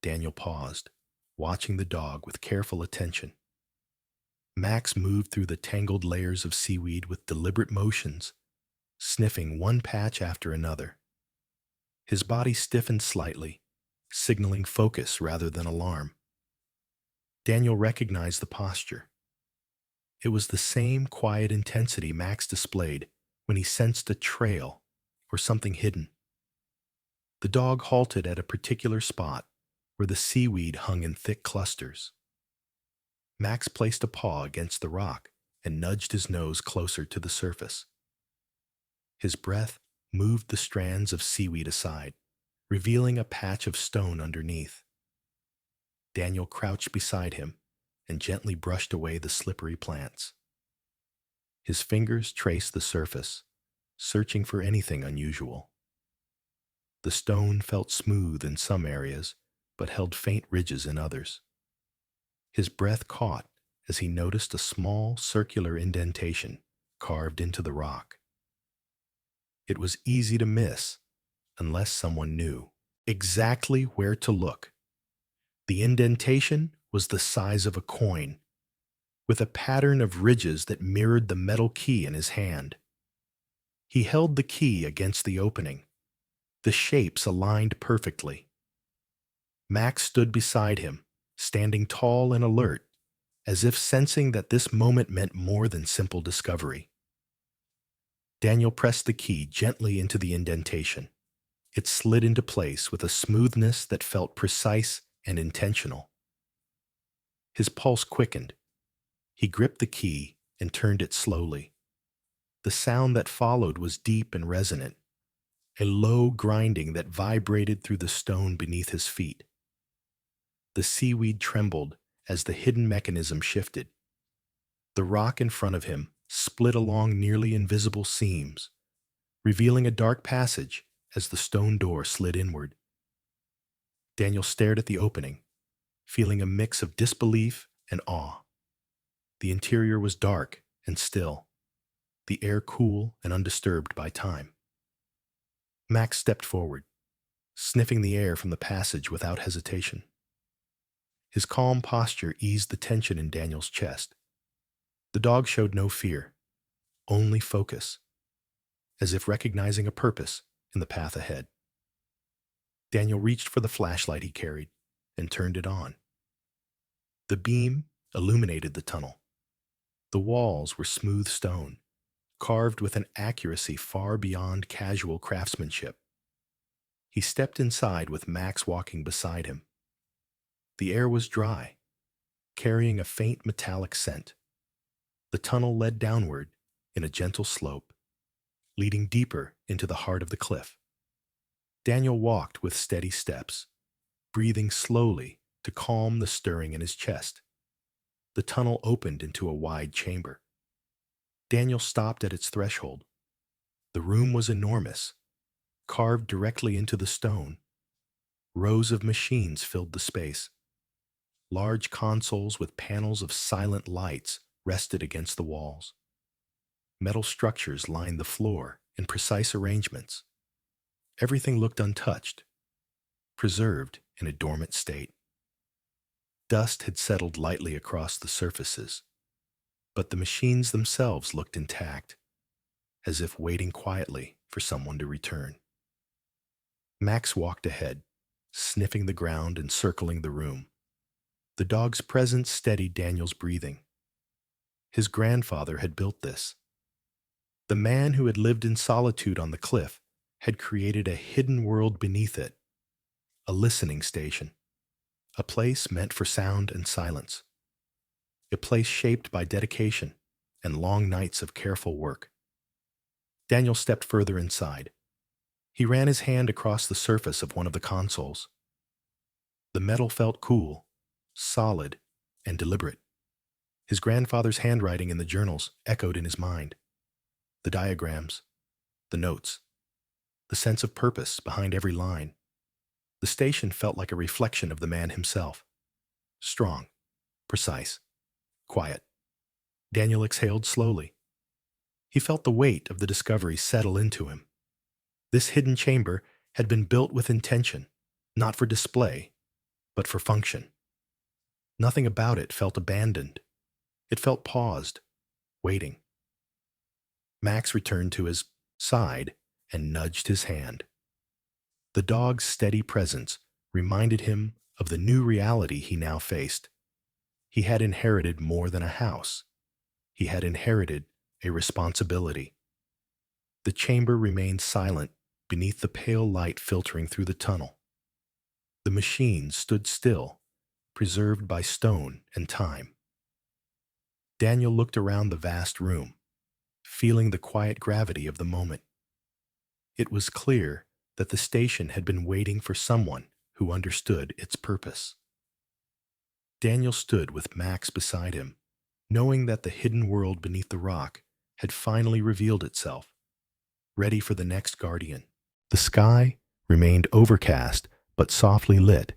Daniel paused, watching the dog with careful attention. Max moved through the tangled layers of seaweed with deliberate motions, sniffing one patch after another. His body stiffened slightly, signaling focus rather than alarm. Daniel recognized the posture. It was the same quiet intensity Max displayed when he sensed a trail or something hidden. The dog halted at a particular spot where the seaweed hung in thick clusters. Max placed a paw against the rock and nudged his nose closer to the surface. His breath moved the strands of seaweed aside, revealing a patch of stone underneath. Daniel crouched beside him and gently brushed away the slippery plants. His fingers traced the surface, searching for anything unusual. The stone felt smooth in some areas, but held faint ridges in others. His breath caught as he noticed a small circular indentation carved into the rock. It was easy to miss unless someone knew exactly where to look. The indentation was the size of a coin, with a pattern of ridges that mirrored the metal key in his hand. He held the key against the opening. The shapes aligned perfectly. Max stood beside him, standing tall and alert, as if sensing that this moment meant more than simple discovery. Daniel pressed the key gently into the indentation. It slid into place with a smoothness that felt precise and intentional. His pulse quickened. He gripped the key and turned it slowly. The sound that followed was deep and resonant, a low grinding that vibrated through the stone beneath his feet. The seaweed trembled as the hidden mechanism shifted. The rock in front of him split along nearly invisible seams, revealing a dark passage as the stone door slid inward. Daniel stared at the opening, feeling a mix of disbelief and awe. The interior was dark and still, the air cool and undisturbed by time. Max stepped forward, sniffing the air from the passage without hesitation. His calm posture eased the tension in Daniel's chest. The dog showed no fear, only focus, as if recognizing a purpose in the path ahead. Daniel reached for the flashlight he carried and turned it on. The beam illuminated the tunnel. The walls were smooth stone, carved with an accuracy far beyond casual craftsmanship. He stepped inside with Max walking beside him. The air was dry, carrying a faint metallic scent. The tunnel led downward in a gentle slope, leading deeper into the heart of the cliff. Daniel walked with steady steps, breathing slowly to calm the stirring in his chest. The tunnel opened into a wide chamber. Daniel stopped at its threshold. The room was enormous, carved directly into the stone. Rows of machines filled the space. Large consoles with panels of silent lights rested against the walls. Metal structures lined the floor in precise arrangements. Everything looked untouched, preserved in a dormant state. Dust had settled lightly across the surfaces, but the machines themselves looked intact, as if waiting quietly for someone to return. Max walked ahead, sniffing the ground and circling the room. The dog's presence steadied Daniel's breathing. His grandfather had built this. The man who had lived in solitude on the cliff had created a hidden world beneath it, a listening station, a place meant for sound and silence, a place shaped by dedication and long nights of careful work. Daniel stepped further inside. He ran his hand across the surface of one of the consoles. The metal felt cool, solid, and deliberate. His grandfather's handwriting in the journals echoed in his mind. The diagrams, the notes, the sense of purpose behind every line. The station felt like a reflection of the man himself. Strong, precise, quiet. Daniel exhaled slowly. He felt the weight of the discovery settle into him. This hidden chamber had been built with intention, not for display, but for function. Nothing about it felt abandoned. It felt paused, waiting. Max returned to his side and nudged his hand. The dog's steady presence reminded him of the new reality he now faced. He had inherited more than a house. He had inherited a responsibility. The chamber remained silent beneath the pale light filtering through the tunnel. The machine stood still, preserved by stone and time. Daniel looked around the vast room, feeling the quiet gravity of the moment. It was clear that the station had been waiting for someone who understood its purpose. Daniel stood with Max beside him, knowing that the hidden world beneath the rock had finally revealed itself, ready for the next guardian. The sky remained overcast but softly lit,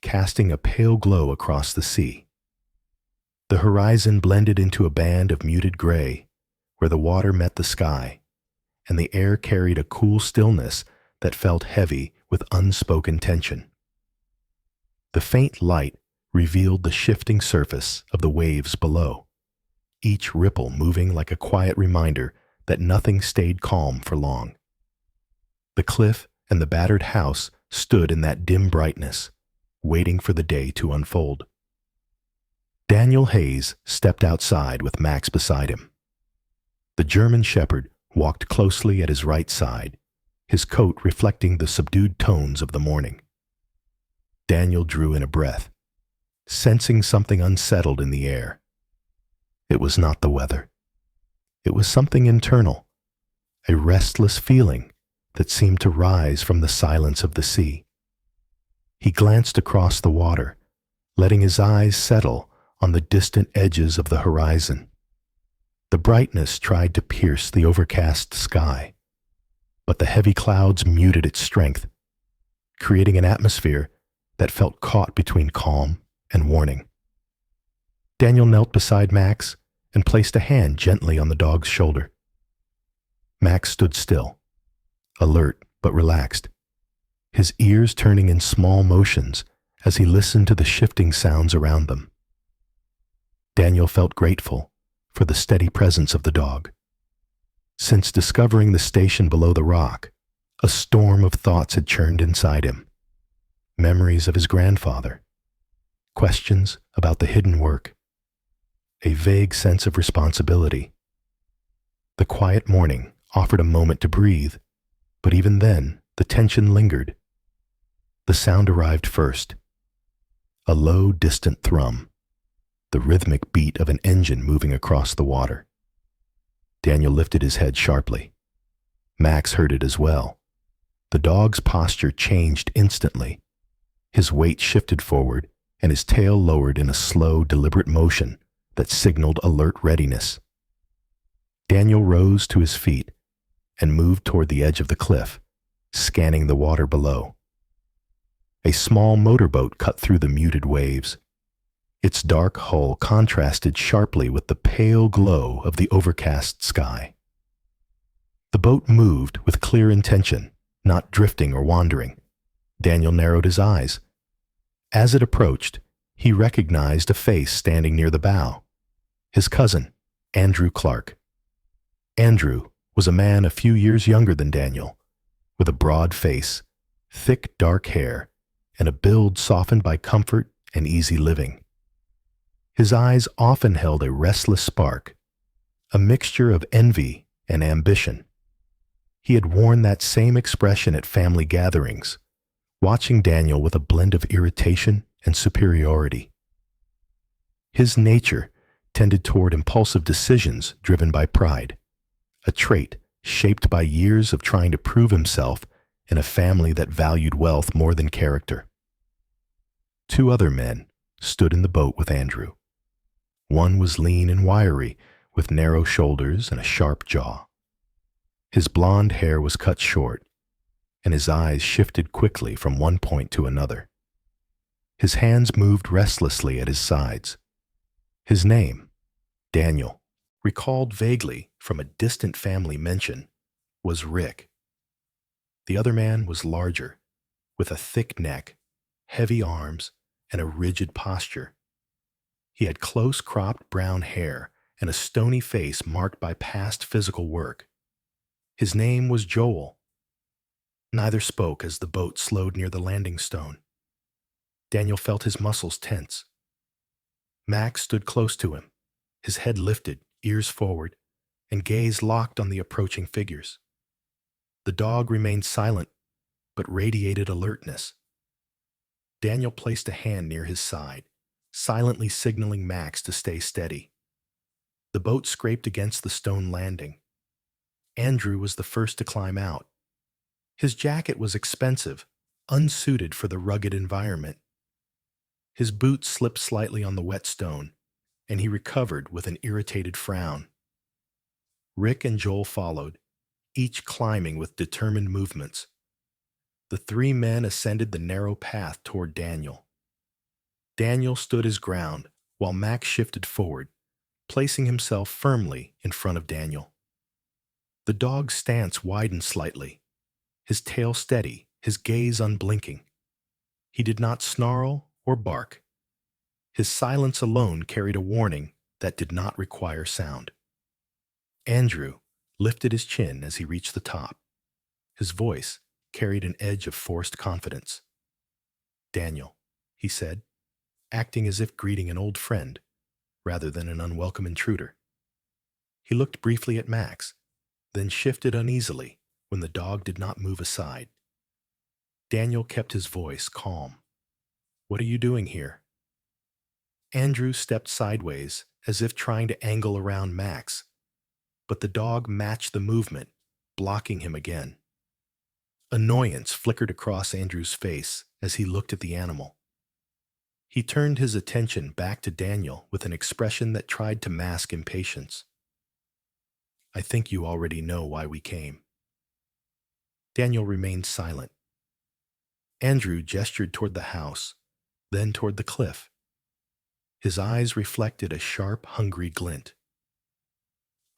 casting a pale glow across the sea. The horizon blended into a band of muted gray, where the water met the sky, and the air carried a cool stillness that felt heavy with unspoken tension. The faint light revealed the shifting surface of the waves below, each ripple moving like a quiet reminder that nothing stayed calm for long. The cliff and the battered house stood in that dim brightness, waiting for the day to unfold. Daniel Hayes stepped outside with Max beside him. The German shepherd walked closely at his right side, his coat reflecting the subdued tones of the morning. Daniel drew in a breath, sensing something unsettled in the air. It was not the weather. It was something internal, a restless feeling that seemed to rise from the silence of the sea. He glanced across the water, letting his eyes settle on the distant edges of the horizon. The brightness tried to pierce the overcast sky, but the heavy clouds muted its strength, creating an atmosphere that felt caught between calm and warning. Daniel knelt beside Max and placed a hand gently on the dog's shoulder. Max stood still, alert but relaxed, his ears turning in small motions as he listened to the shifting sounds around them. Daniel felt grateful for the steady presence of the dog. Since discovering the station below the rock, a storm of thoughts had churned inside him. Memories of his grandfather, questions about the hidden work, a vague sense of responsibility. The quiet morning offered a moment to breathe, but even then, the tension lingered. The sound arrived first, a low, distant thrum, the rhythmic beat of an engine moving across the water. Daniel lifted his head sharply. Max heard it as well. The dog's posture changed instantly. His weight shifted forward, and his tail lowered in a slow, deliberate motion that signaled alert readiness. Daniel rose to his feet and moved toward the edge of the cliff, scanning the water below. A small motorboat cut through the muted waves. Its dark hull contrasted sharply with the pale glow of the overcast sky. The boat moved with clear intention, not drifting or wandering. Daniel narrowed his eyes. As it approached, he recognized a face standing near the bow. His cousin, Andrew Clark. Andrew was a man a few years younger than Daniel, with a broad face, thick dark hair, and a build softened by comfort and easy living. His eyes often held a restless spark, a mixture of envy and ambition. He had worn that same expression at family gatherings, watching Daniel with a blend of irritation and superiority. His nature tended toward impulsive decisions driven by pride, a trait shaped by years of trying to prove himself in a family that valued wealth more than character. Two other men stood in the boat with Andrew. One was lean and wiry, with narrow shoulders and a sharp jaw. His blonde hair was cut short, and his eyes shifted quickly from one point to another. His hands moved restlessly at his sides. His name, Daniel, recalled vaguely from a distant family mention, was Rick. The other man was larger, with a thick neck, heavy arms, and a rigid posture. He had close-cropped brown hair and a stony face marked by past physical work. His name was Joel. Neither spoke as the boat slowed near the landing stone. Daniel felt his muscles tense. Max stood close to him, his head lifted, ears forward, and gaze locked on the approaching figures. The dog remained silent, but radiated alertness. Daniel placed a hand near his side, silently signaling Max to stay steady. The boat scraped against the stone landing. Andrew was the first to climb out. His jacket was expensive, unsuited for the rugged environment. His boots slipped slightly on the wet stone, and he recovered with an irritated frown. Rick and Joel followed, each climbing with determined movements. The three men ascended the narrow path toward Daniel. Daniel stood his ground, while Max shifted forward, placing himself firmly in front of Daniel. The dog's stance widened slightly, his tail steady, his gaze unblinking. He did not snarl or bark. His silence alone carried a warning that did not require sound. Andrew lifted his chin as he reached the top. His voice carried an edge of forced confidence. "Daniel," he said, acting as if greeting an old friend rather than an unwelcome intruder. He looked briefly at Max, then shifted uneasily when the dog did not move aside. Daniel kept his voice calm. "What are you doing here?" Andrew stepped sideways as if trying to angle around Max, but the dog matched the movement, blocking him again. Annoyance flickered across Andrew's face as he looked at the animal. He turned his attention back to Daniel with an expression that tried to mask impatience. "I think you already know why we came." Daniel remained silent. Andrew gestured toward the house, then toward the cliff. His eyes reflected a sharp, hungry glint.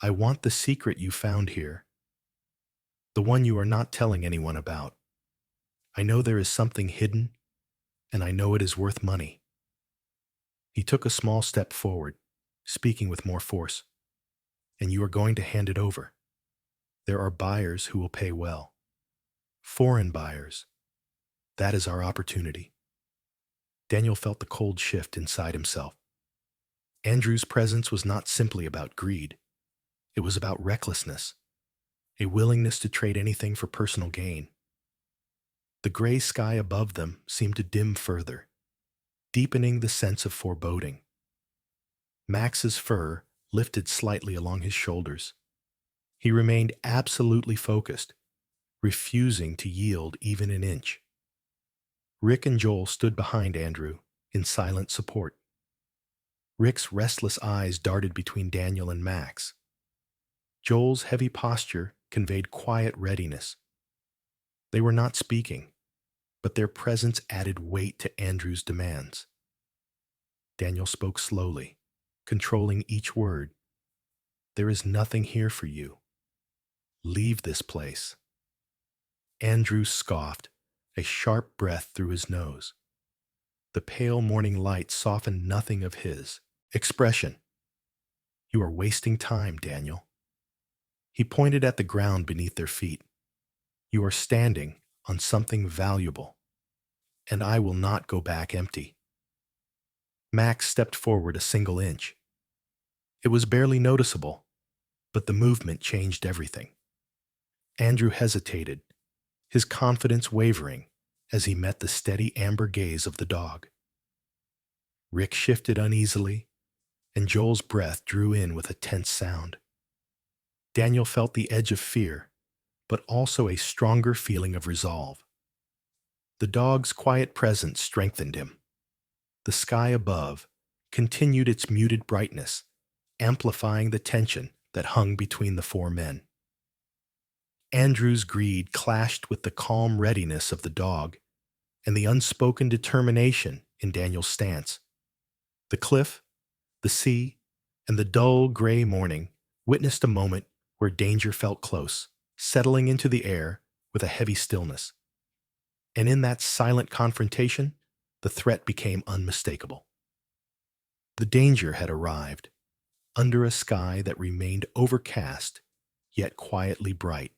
"I want the secret you found here. The one you are not telling anyone about. I know there is something hidden, and I know it is worth money." He took a small step forward, speaking with more force. "And you are going to hand it over. There are buyers who will pay well. Foreign buyers. That is our opportunity." Daniel felt the cold shift inside himself. Andrew's presence was not simply about greed. It was about recklessness, a willingness to trade anything for personal gain. The gray sky above them seemed to dim further, deepening the sense of foreboding. Max's fur lifted slightly along his shoulders. He remained absolutely focused, refusing to yield even an inch. Rick and Joel stood behind Andrew in silent support. Rick's restless eyes darted between Daniel and Max. Joel's heavy posture conveyed quiet readiness. They were not speaking, but their presence added weight to Andrew's demands. Daniel spoke slowly, controlling each word. "There is nothing here for you. Leave this place." Andrew scoffed, a sharp breath through his nose. The pale morning light softened nothing of his expression. "You are wasting time, Daniel." He pointed at the ground beneath their feet. "You are standing on something valuable, and I will not go back empty." Max stepped forward a single inch. It was barely noticeable, but the movement changed everything. Andrew hesitated, his confidence wavering as he met the steady amber gaze of the dog. Rick shifted uneasily, and Joel's breath drew in with a tense sound. Daniel felt the edge of fear, but also a stronger feeling of resolve. The dog's quiet presence strengthened him. The sky above continued its muted brightness, amplifying the tension that hung between the four men. Andrew's greed clashed with the calm readiness of the dog and the unspoken determination in Daniel's stance. The cliff, the sea, and the dull gray morning witnessed a moment where danger felt close, settling into the air with a heavy stillness. And in that silent confrontation, the threat became unmistakable. The danger had arrived, under a sky that remained overcast, yet quietly bright,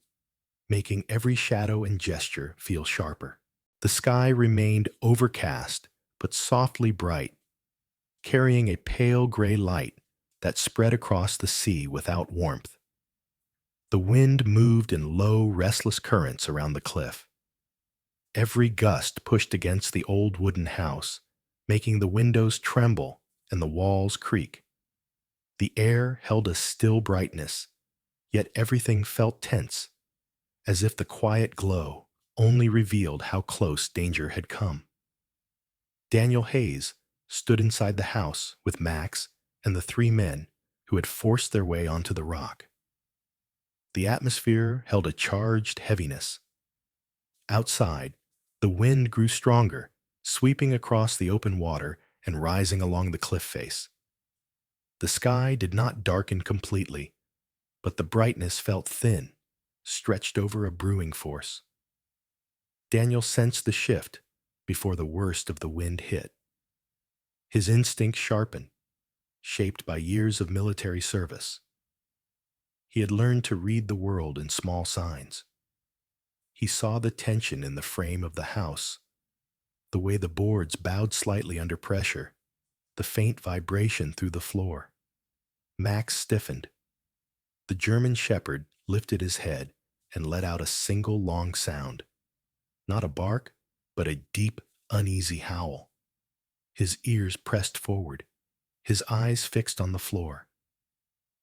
making every shadow and gesture feel sharper. The sky remained overcast, but softly bright, carrying a pale gray light that spread across the sea without warmth. The wind moved in low, restless currents around the cliff. Every gust pushed against the old wooden house, making the windows tremble and the walls creak. The air held a still brightness, yet everything felt tense, as if the quiet glow only revealed how close danger had come. Daniel Hayes stood inside the house with Max and the three men who had forced their way onto the rock. The atmosphere held a charged heaviness. Outside, the wind grew stronger, sweeping across the open water and rising along the cliff face. The sky did not darken completely, but the brightness felt thin, stretched over a brewing force. Daniel sensed the shift before the worst of the wind hit. His instincts sharpened, shaped by years of military service. He had learned to read the world in small signs. He saw the tension in the frame of the house, the way the boards bowed slightly under pressure, the faint vibration through the floor. Max stiffened. The German shepherd lifted his head and let out a single long sound. Not a bark, but a deep, uneasy howl. His ears pressed forward, his eyes fixed on the floor.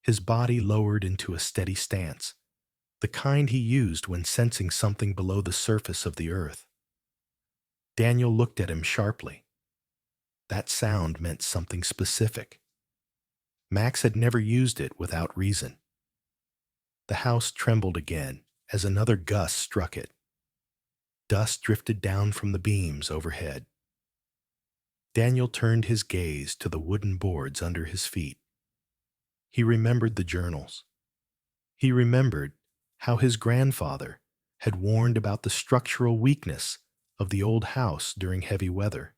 His body lowered into a steady stance, the kind he used when sensing something below the surface of the earth. Daniel looked at him sharply. That sound meant something specific. Max had never used it without reason. The house trembled again as another gust struck it. Dust drifted down from the beams overhead. Daniel turned his gaze to the wooden boards under his feet. He remembered the journals. He remembered how his grandfather had warned about the structural weakness of the old house during heavy weather.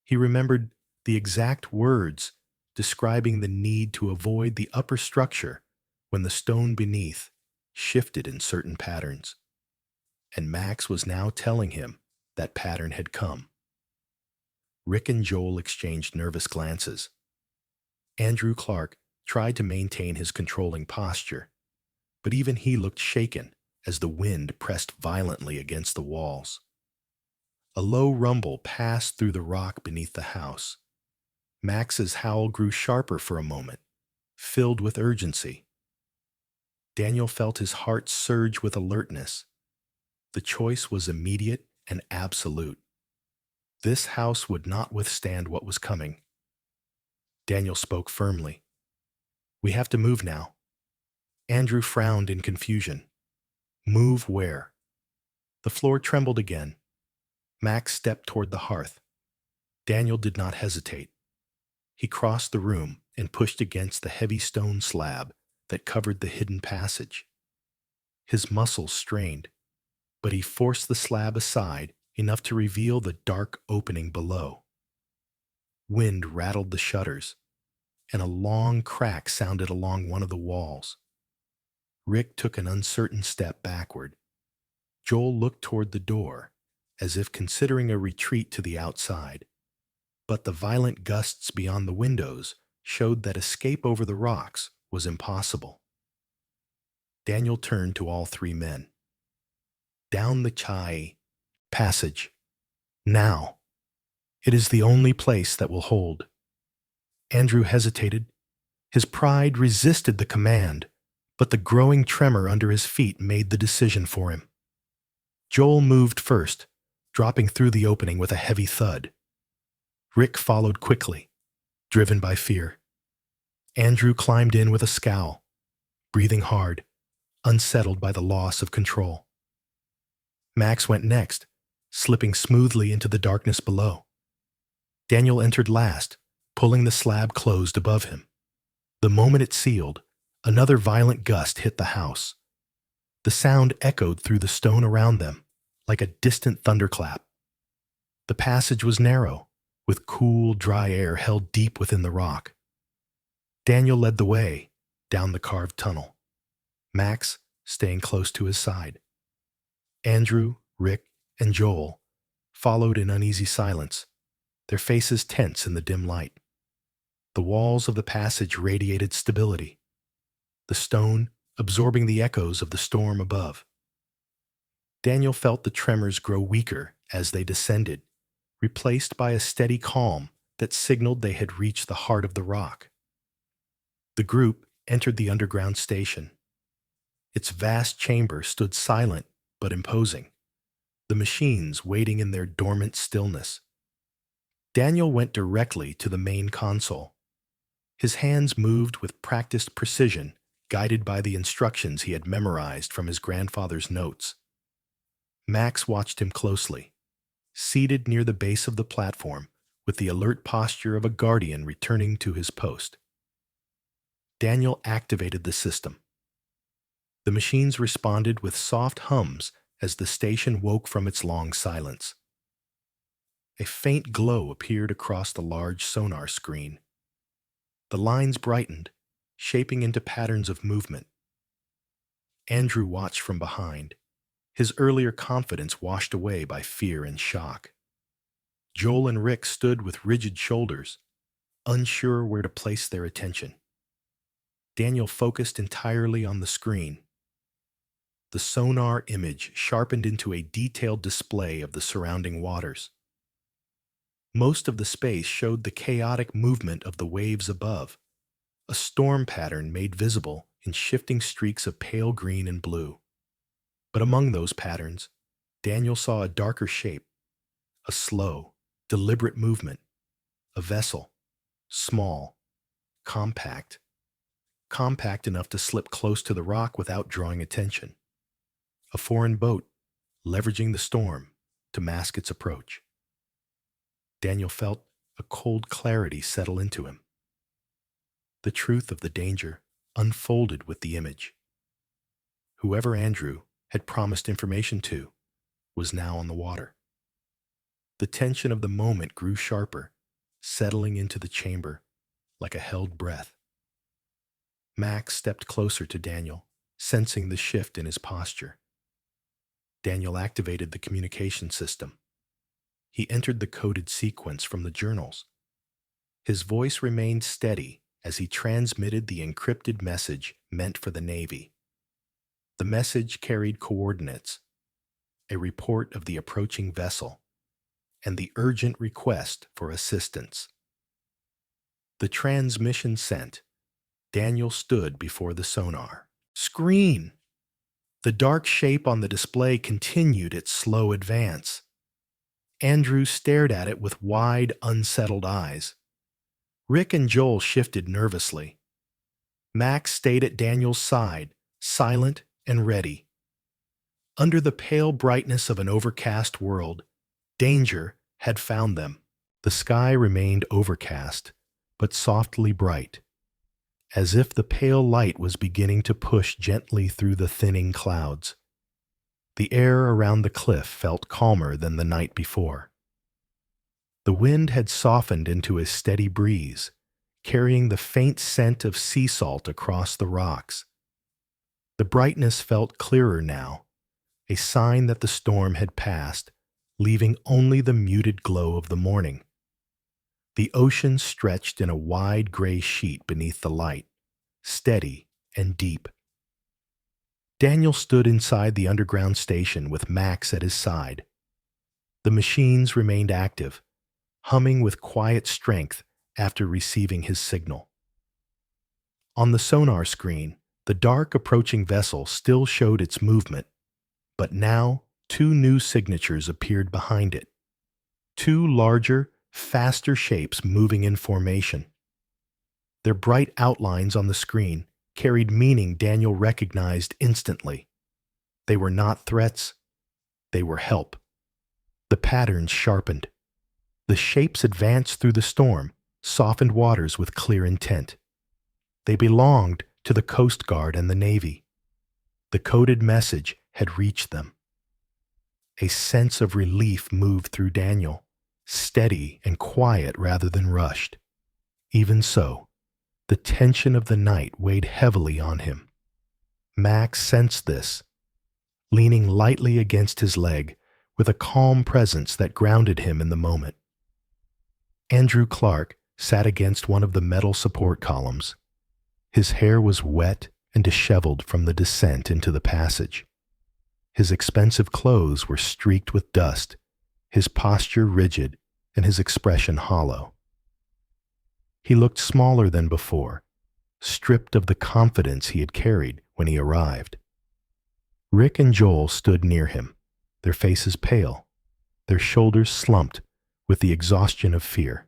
He remembered the exact words describing the need to avoid the upper structure when the stone beneath shifted in certain patterns. And Max was now telling him that pattern had come. Rick and Joel exchanged nervous glances. Andrew Clark tried to maintain his controlling posture, but even he looked shaken as the wind pressed violently against the walls. A low rumble passed through the rock beneath the house. Max's howl grew sharper for a moment, filled with urgency. Daniel felt his heart surge with alertness. The choice was immediate and absolute. This house would not withstand what was coming. Daniel spoke firmly. "We have to move now." Andrew frowned in confusion. "Move where?" The floor trembled again. Max stepped toward the hearth. Daniel did not hesitate. He crossed the room and pushed against the heavy stone slab that covered the hidden passage. His muscles strained, but he forced the slab aside enough to reveal the dark opening below. Wind rattled the shutters, and a long crack sounded along one of the walls. Rick took an uncertain step backward. Joel looked toward the door, as if considering a retreat to the outside. But the violent gusts beyond the windows showed that escape over the rocks was impossible. Daniel turned to all three men. "Down the Chai passage. Now. It is the only place that will hold." Andrew hesitated. His pride resisted the command, but the growing tremor under his feet made the decision for him. Joel moved first, dropping through the opening with a heavy thud. Rick followed quickly, driven by fear. Andrew climbed in with a scowl, breathing hard, unsettled by the loss of control. Max went next, slipping smoothly into the darkness below. Daniel entered last, pulling the slab closed above him. The moment it sealed, another violent gust hit the house. The sound echoed through the stone around them, like a distant thunderclap. The passage was narrow, with cool, dry air held deep within the rock. Daniel led the way down the carved tunnel, Max staying close to his side. Andrew, Rick, and Joel followed in uneasy silence, their faces tense in the dim light. The walls of the passage radiated stability. The stone absorbing the echoes of the storm above. Daniel felt the tremors grow weaker as they descended, replaced by a steady calm that signaled they had reached the heart of the rock. The group entered the underground station. Its vast chamber stood silent but imposing, the machines waiting in their dormant stillness. Daniel went directly to the main console. His hands moved with practiced precision, guided by the instructions he had memorized from his grandfather's notes. Max watched him closely, seated near the base of the platform, with the alert posture of a guardian returning to his post. Daniel activated the system. The machines responded with soft hums as the station woke from its long silence. A faint glow appeared across the large sonar screen. The lines brightened, shaping into patterns of movement. Andrew watched from behind, his earlier confidence washed away by fear and shock. Joel and Rick stood with rigid shoulders, unsure where to place their attention. Daniel focused entirely on the screen. The sonar image sharpened into a detailed display of the surrounding waters. Most of the space showed the chaotic movement of the waves above, a storm pattern made visible in shifting streaks of pale green and blue. But among those patterns, Daniel saw a darker shape, a slow, deliberate movement, a vessel, small, compact enough to slip close to the rock without drawing attention. A foreign boat, leveraging the storm to mask its approach. Daniel felt a cold clarity settle into him. The truth of the danger unfolded with the image. Whoever Andrew had promised information to was now on the water. The tension of the moment grew sharper, settling into the chamber like a held breath. Max stepped closer to Daniel, sensing the shift in his posture. Daniel activated the communication system. He entered the coded sequence from the journals. His voice remained steady as he transmitted the encrypted message meant for the Navy. The message carried coordinates, a report of the approaching vessel, and the urgent request for assistance. The transmission sent, Daniel stood before the sonar screen. The dark shape on the display continued its slow advance. Andrew stared at it with wide, unsettled eyes. Rick and Joel shifted nervously. Max stayed at Daniel's side, silent and ready. Under the pale brightness of an overcast world, danger had found them. The sky remained overcast, but softly bright, as if the pale light was beginning to push gently through the thinning clouds. The air around the cliff felt calmer than the night before. The wind had softened into a steady breeze, carrying the faint scent of sea salt across the rocks. The brightness felt clearer now, a sign that the storm had passed, leaving only the muted glow of the morning. The ocean stretched in a wide gray sheet beneath the light, steady and deep. Daniel stood inside the underground station with Max at his side. The machines remained active, humming with quiet strength after receiving his signal. On the sonar screen, the dark approaching vessel still showed its movement, but now 2 new signatures appeared behind it. 2 larger, faster shapes moving in formation. Their bright outlines on the screen carried meaning Daniel recognized instantly. They were not threats, they were help. The patterns sharpened. The shapes advanced through the storm, softened waters with clear intent. They belonged to the Coast Guard and the Navy. The coded message had reached them. A sense of relief moved through Daniel, steady and quiet rather than rushed. Even so, the tension of the night weighed heavily on him. Max sensed this, leaning lightly against his leg with a calm presence that grounded him in the moment. Andrew Clark sat against one of the metal support columns. His hair was wet and disheveled from the descent into the passage. His expensive clothes were streaked with dust, his posture rigid, and his expression hollow. He looked smaller than before, stripped of the confidence he had carried when he arrived. Rick and Joel stood near him, their faces pale, their shoulders slumped with the exhaustion of fear.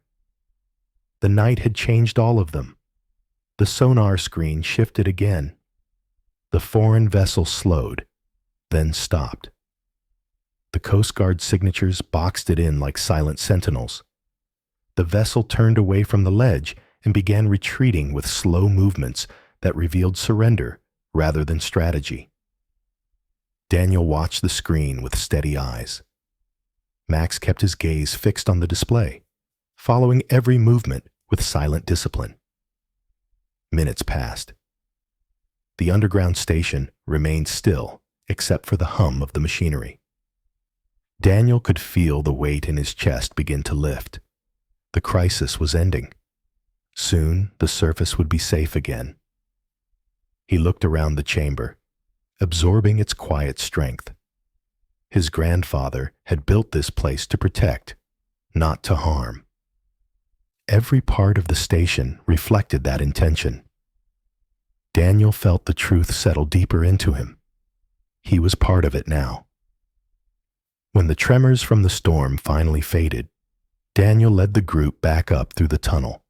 The night had changed all of them. The sonar screen shifted again. The foreign vessel slowed, then stopped. The Coast Guard signatures boxed it in like silent sentinels. The vessel turned away from the ledge and began retreating with slow movements that revealed surrender rather than strategy. Daniel watched the screen with steady eyes. Max kept his gaze fixed on the display, following every movement with silent discipline. Minutes passed. The underground station remained still except for the hum of the machinery. Daniel could feel the weight in his chest begin to lift. The crisis was ending. Soon the surface would be safe again. He looked around the chamber, absorbing its quiet strength. His grandfather had built this place to protect, not to harm. Every part of the station reflected that intention. Daniel felt the truth settle deeper into him. He was part of it now. When the tremors from the storm finally faded, Daniel led the group back up through the tunnel.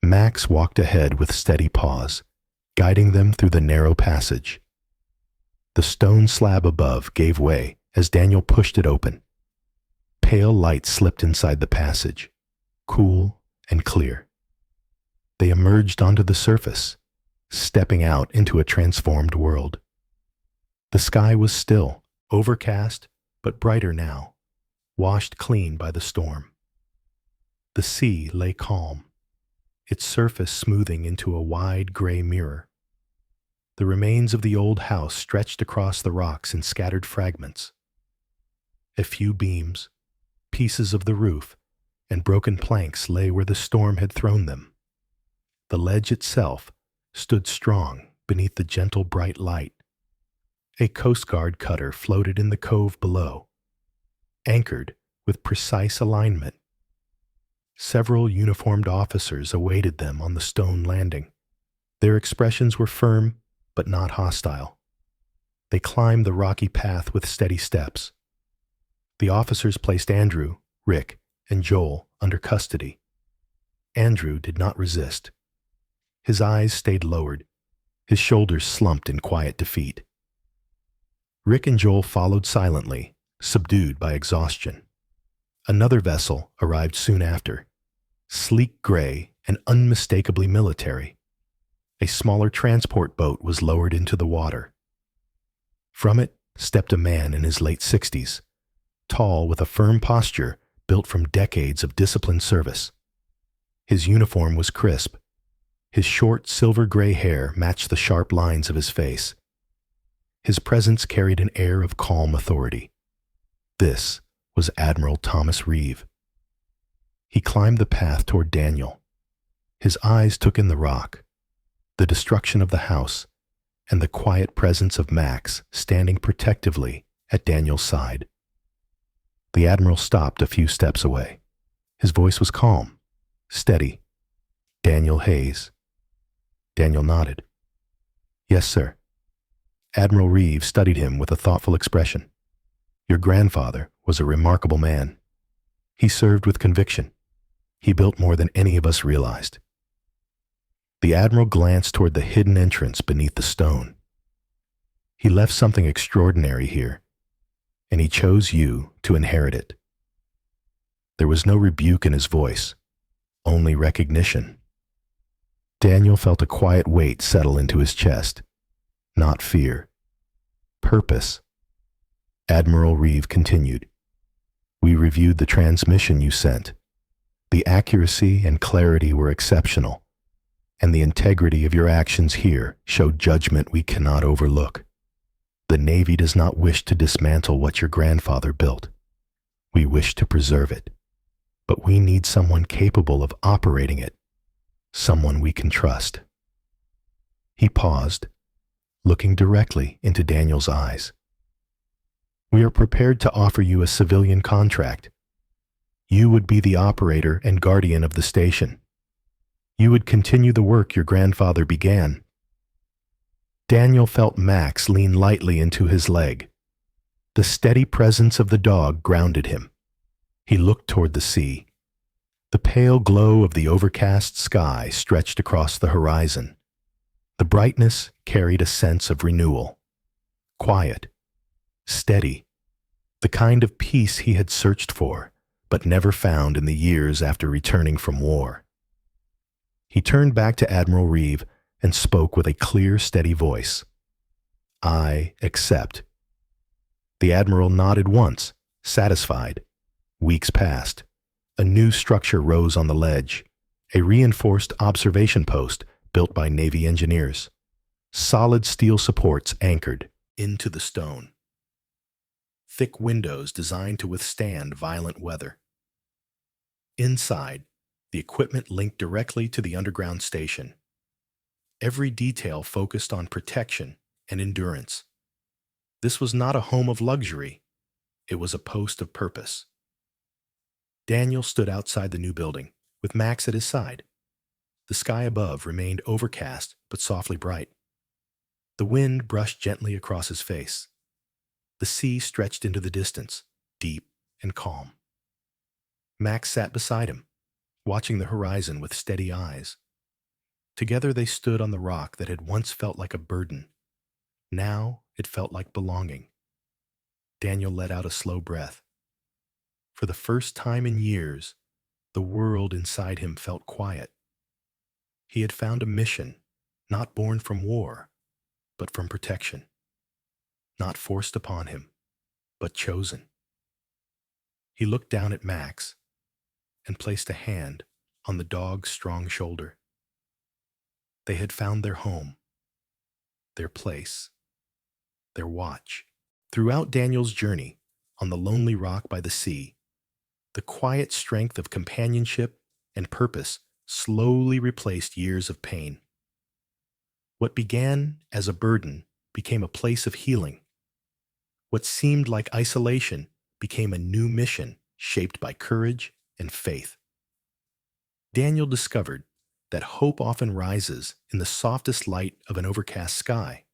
Max walked ahead with steady paws, guiding them through the narrow passage. The stone slab above gave way as Daniel pushed it open. Pale light slipped inside the passage, cool and clear. They emerged onto the surface, stepping out into a transformed world. The sky was still, overcast, but brighter now, washed clean by the storm. The sea lay calm, its surface smoothing into a wide gray mirror. The remains of the old house stretched across the rocks in scattered fragments. A few beams, pieces of the roof, and broken planks lay where the storm had thrown them. The ledge itself stood strong beneath the gentle bright light. A Coast Guard cutter floated in the cove below, anchored with precise alignment. Several uniformed officers awaited them on the stone landing. Their expressions were firm, but not hostile. They climbed the rocky path with steady steps. The officers placed Andrew, Rick, and Joel under custody. Andrew did not resist. His eyes stayed lowered, his shoulders slumped in quiet defeat. Rick and Joel followed silently, subdued by exhaustion. Another vessel arrived soon after, sleek gray and unmistakably military. A smaller transport boat was lowered into the water. From it stepped a man in his late 60s, tall with a firm posture built from decades of disciplined service. His uniform was crisp. His short silver-gray hair matched the sharp lines of his face. His presence carried an air of calm authority. This was Admiral Thomas Reeve. He climbed the path toward Daniel. His eyes took in the rock, the destruction of the house, and the quiet presence of Max standing protectively at Daniel's side. The Admiral stopped a few steps away. His voice was calm, steady. "Daniel Hayes." Daniel nodded. "Yes, sir." Admiral Reeve studied him with a thoughtful expression. "Your grandfather was a remarkable man. He served with conviction. He built more than any of us realized." The Admiral glanced toward the hidden entrance beneath the stone. "He left something extraordinary here, and he chose you to inherit it." There was no rebuke in his voice, only recognition. Daniel felt a quiet weight settle into his chest. Not fear. Purpose. Admiral Reeve continued. "We reviewed the transmission you sent. The accuracy and clarity were exceptional, and the integrity of your actions here showed judgment we cannot overlook. The Navy does not wish to dismantle what your grandfather built. We wish to preserve it, but we need someone capable of operating it, someone we can trust." He paused, looking directly into Daniel's eyes. "We are prepared to offer you a civilian contract. You would be the operator and guardian of the station. You would continue the work your grandfather began." Daniel felt Max lean lightly into his leg. The steady presence of the dog grounded him. He looked toward the sea. The pale glow of the overcast sky stretched across the horizon. The brightness carried a sense of renewal. Quiet, steady, the kind of peace he had searched for, but never found in the years after returning from war. He turned back to Admiral Reeve and spoke with a clear, steady voice. "I accept." The Admiral nodded once, satisfied. Weeks passed. A new structure rose on the ledge, a reinforced observation post built by Navy engineers. Solid steel supports anchored into the stone. Thick windows designed to withstand violent weather. Inside, the equipment linked directly to the underground station. Every detail focused on protection and endurance. This was not a home of luxury. It was a post of purpose. Daniel stood outside the new building, with Max at his side. The sky above remained overcast but softly bright. The wind brushed gently across his face. The sea stretched into the distance, deep and calm. Max sat beside him, watching the horizon with steady eyes. Together they stood on the rock that had once felt like a burden. Now it felt like belonging. Daniel let out a slow breath. For the first time in years, the world inside him felt quiet. He had found a mission, not born from war, but from protection. Not forced upon him, but chosen. He looked down at Max and placed a hand on the dog's strong shoulder. They had found their home, their place, their watch. Throughout Daniel's journey, on the lonely rock by the sea, the quiet strength of companionship and purpose slowly replaced years of pain. What began as a burden became a place of healing. What seemed like isolation became a new mission shaped by courage and faith. Daniel discovered that hope often rises in the softest light of an overcast sky,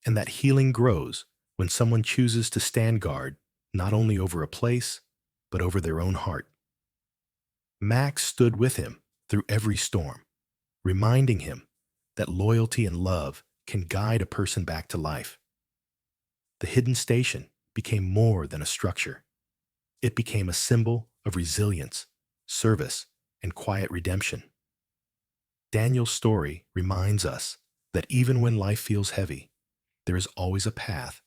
and that healing grows when someone chooses to stand guard not only over a place, but over their own heart. Max stood with him through every storm, reminding him that loyalty and love can guide a person back to life. The hidden station became more than a structure. It became a symbol of resilience, service, and quiet redemption. Daniel's story reminds us that even when life feels heavy, there is always a path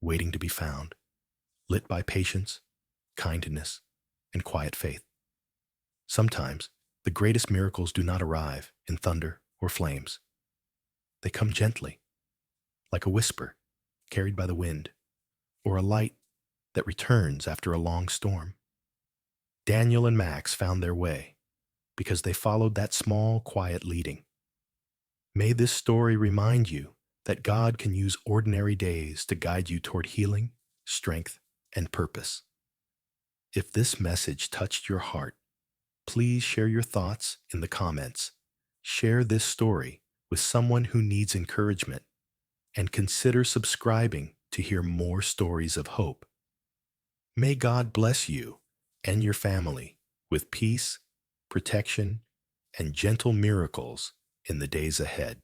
waiting to be found, lit by patience, kindness, and quiet faith. Sometimes, the greatest miracles do not arrive in thunder or flames. They come gently, like a whisper carried by the wind, or a light that returns after a long storm. Daniel and Max found their way because they followed that small, quiet leading. May this story remind you that God can use ordinary days to guide you toward healing, strength, and purpose. If this message touched your heart, please share your thoughts in the comments. Share this story with someone who needs encouragement, and consider subscribing to hear more stories of hope. May God bless you and your family with peace, protection, and gentle miracles in the days ahead.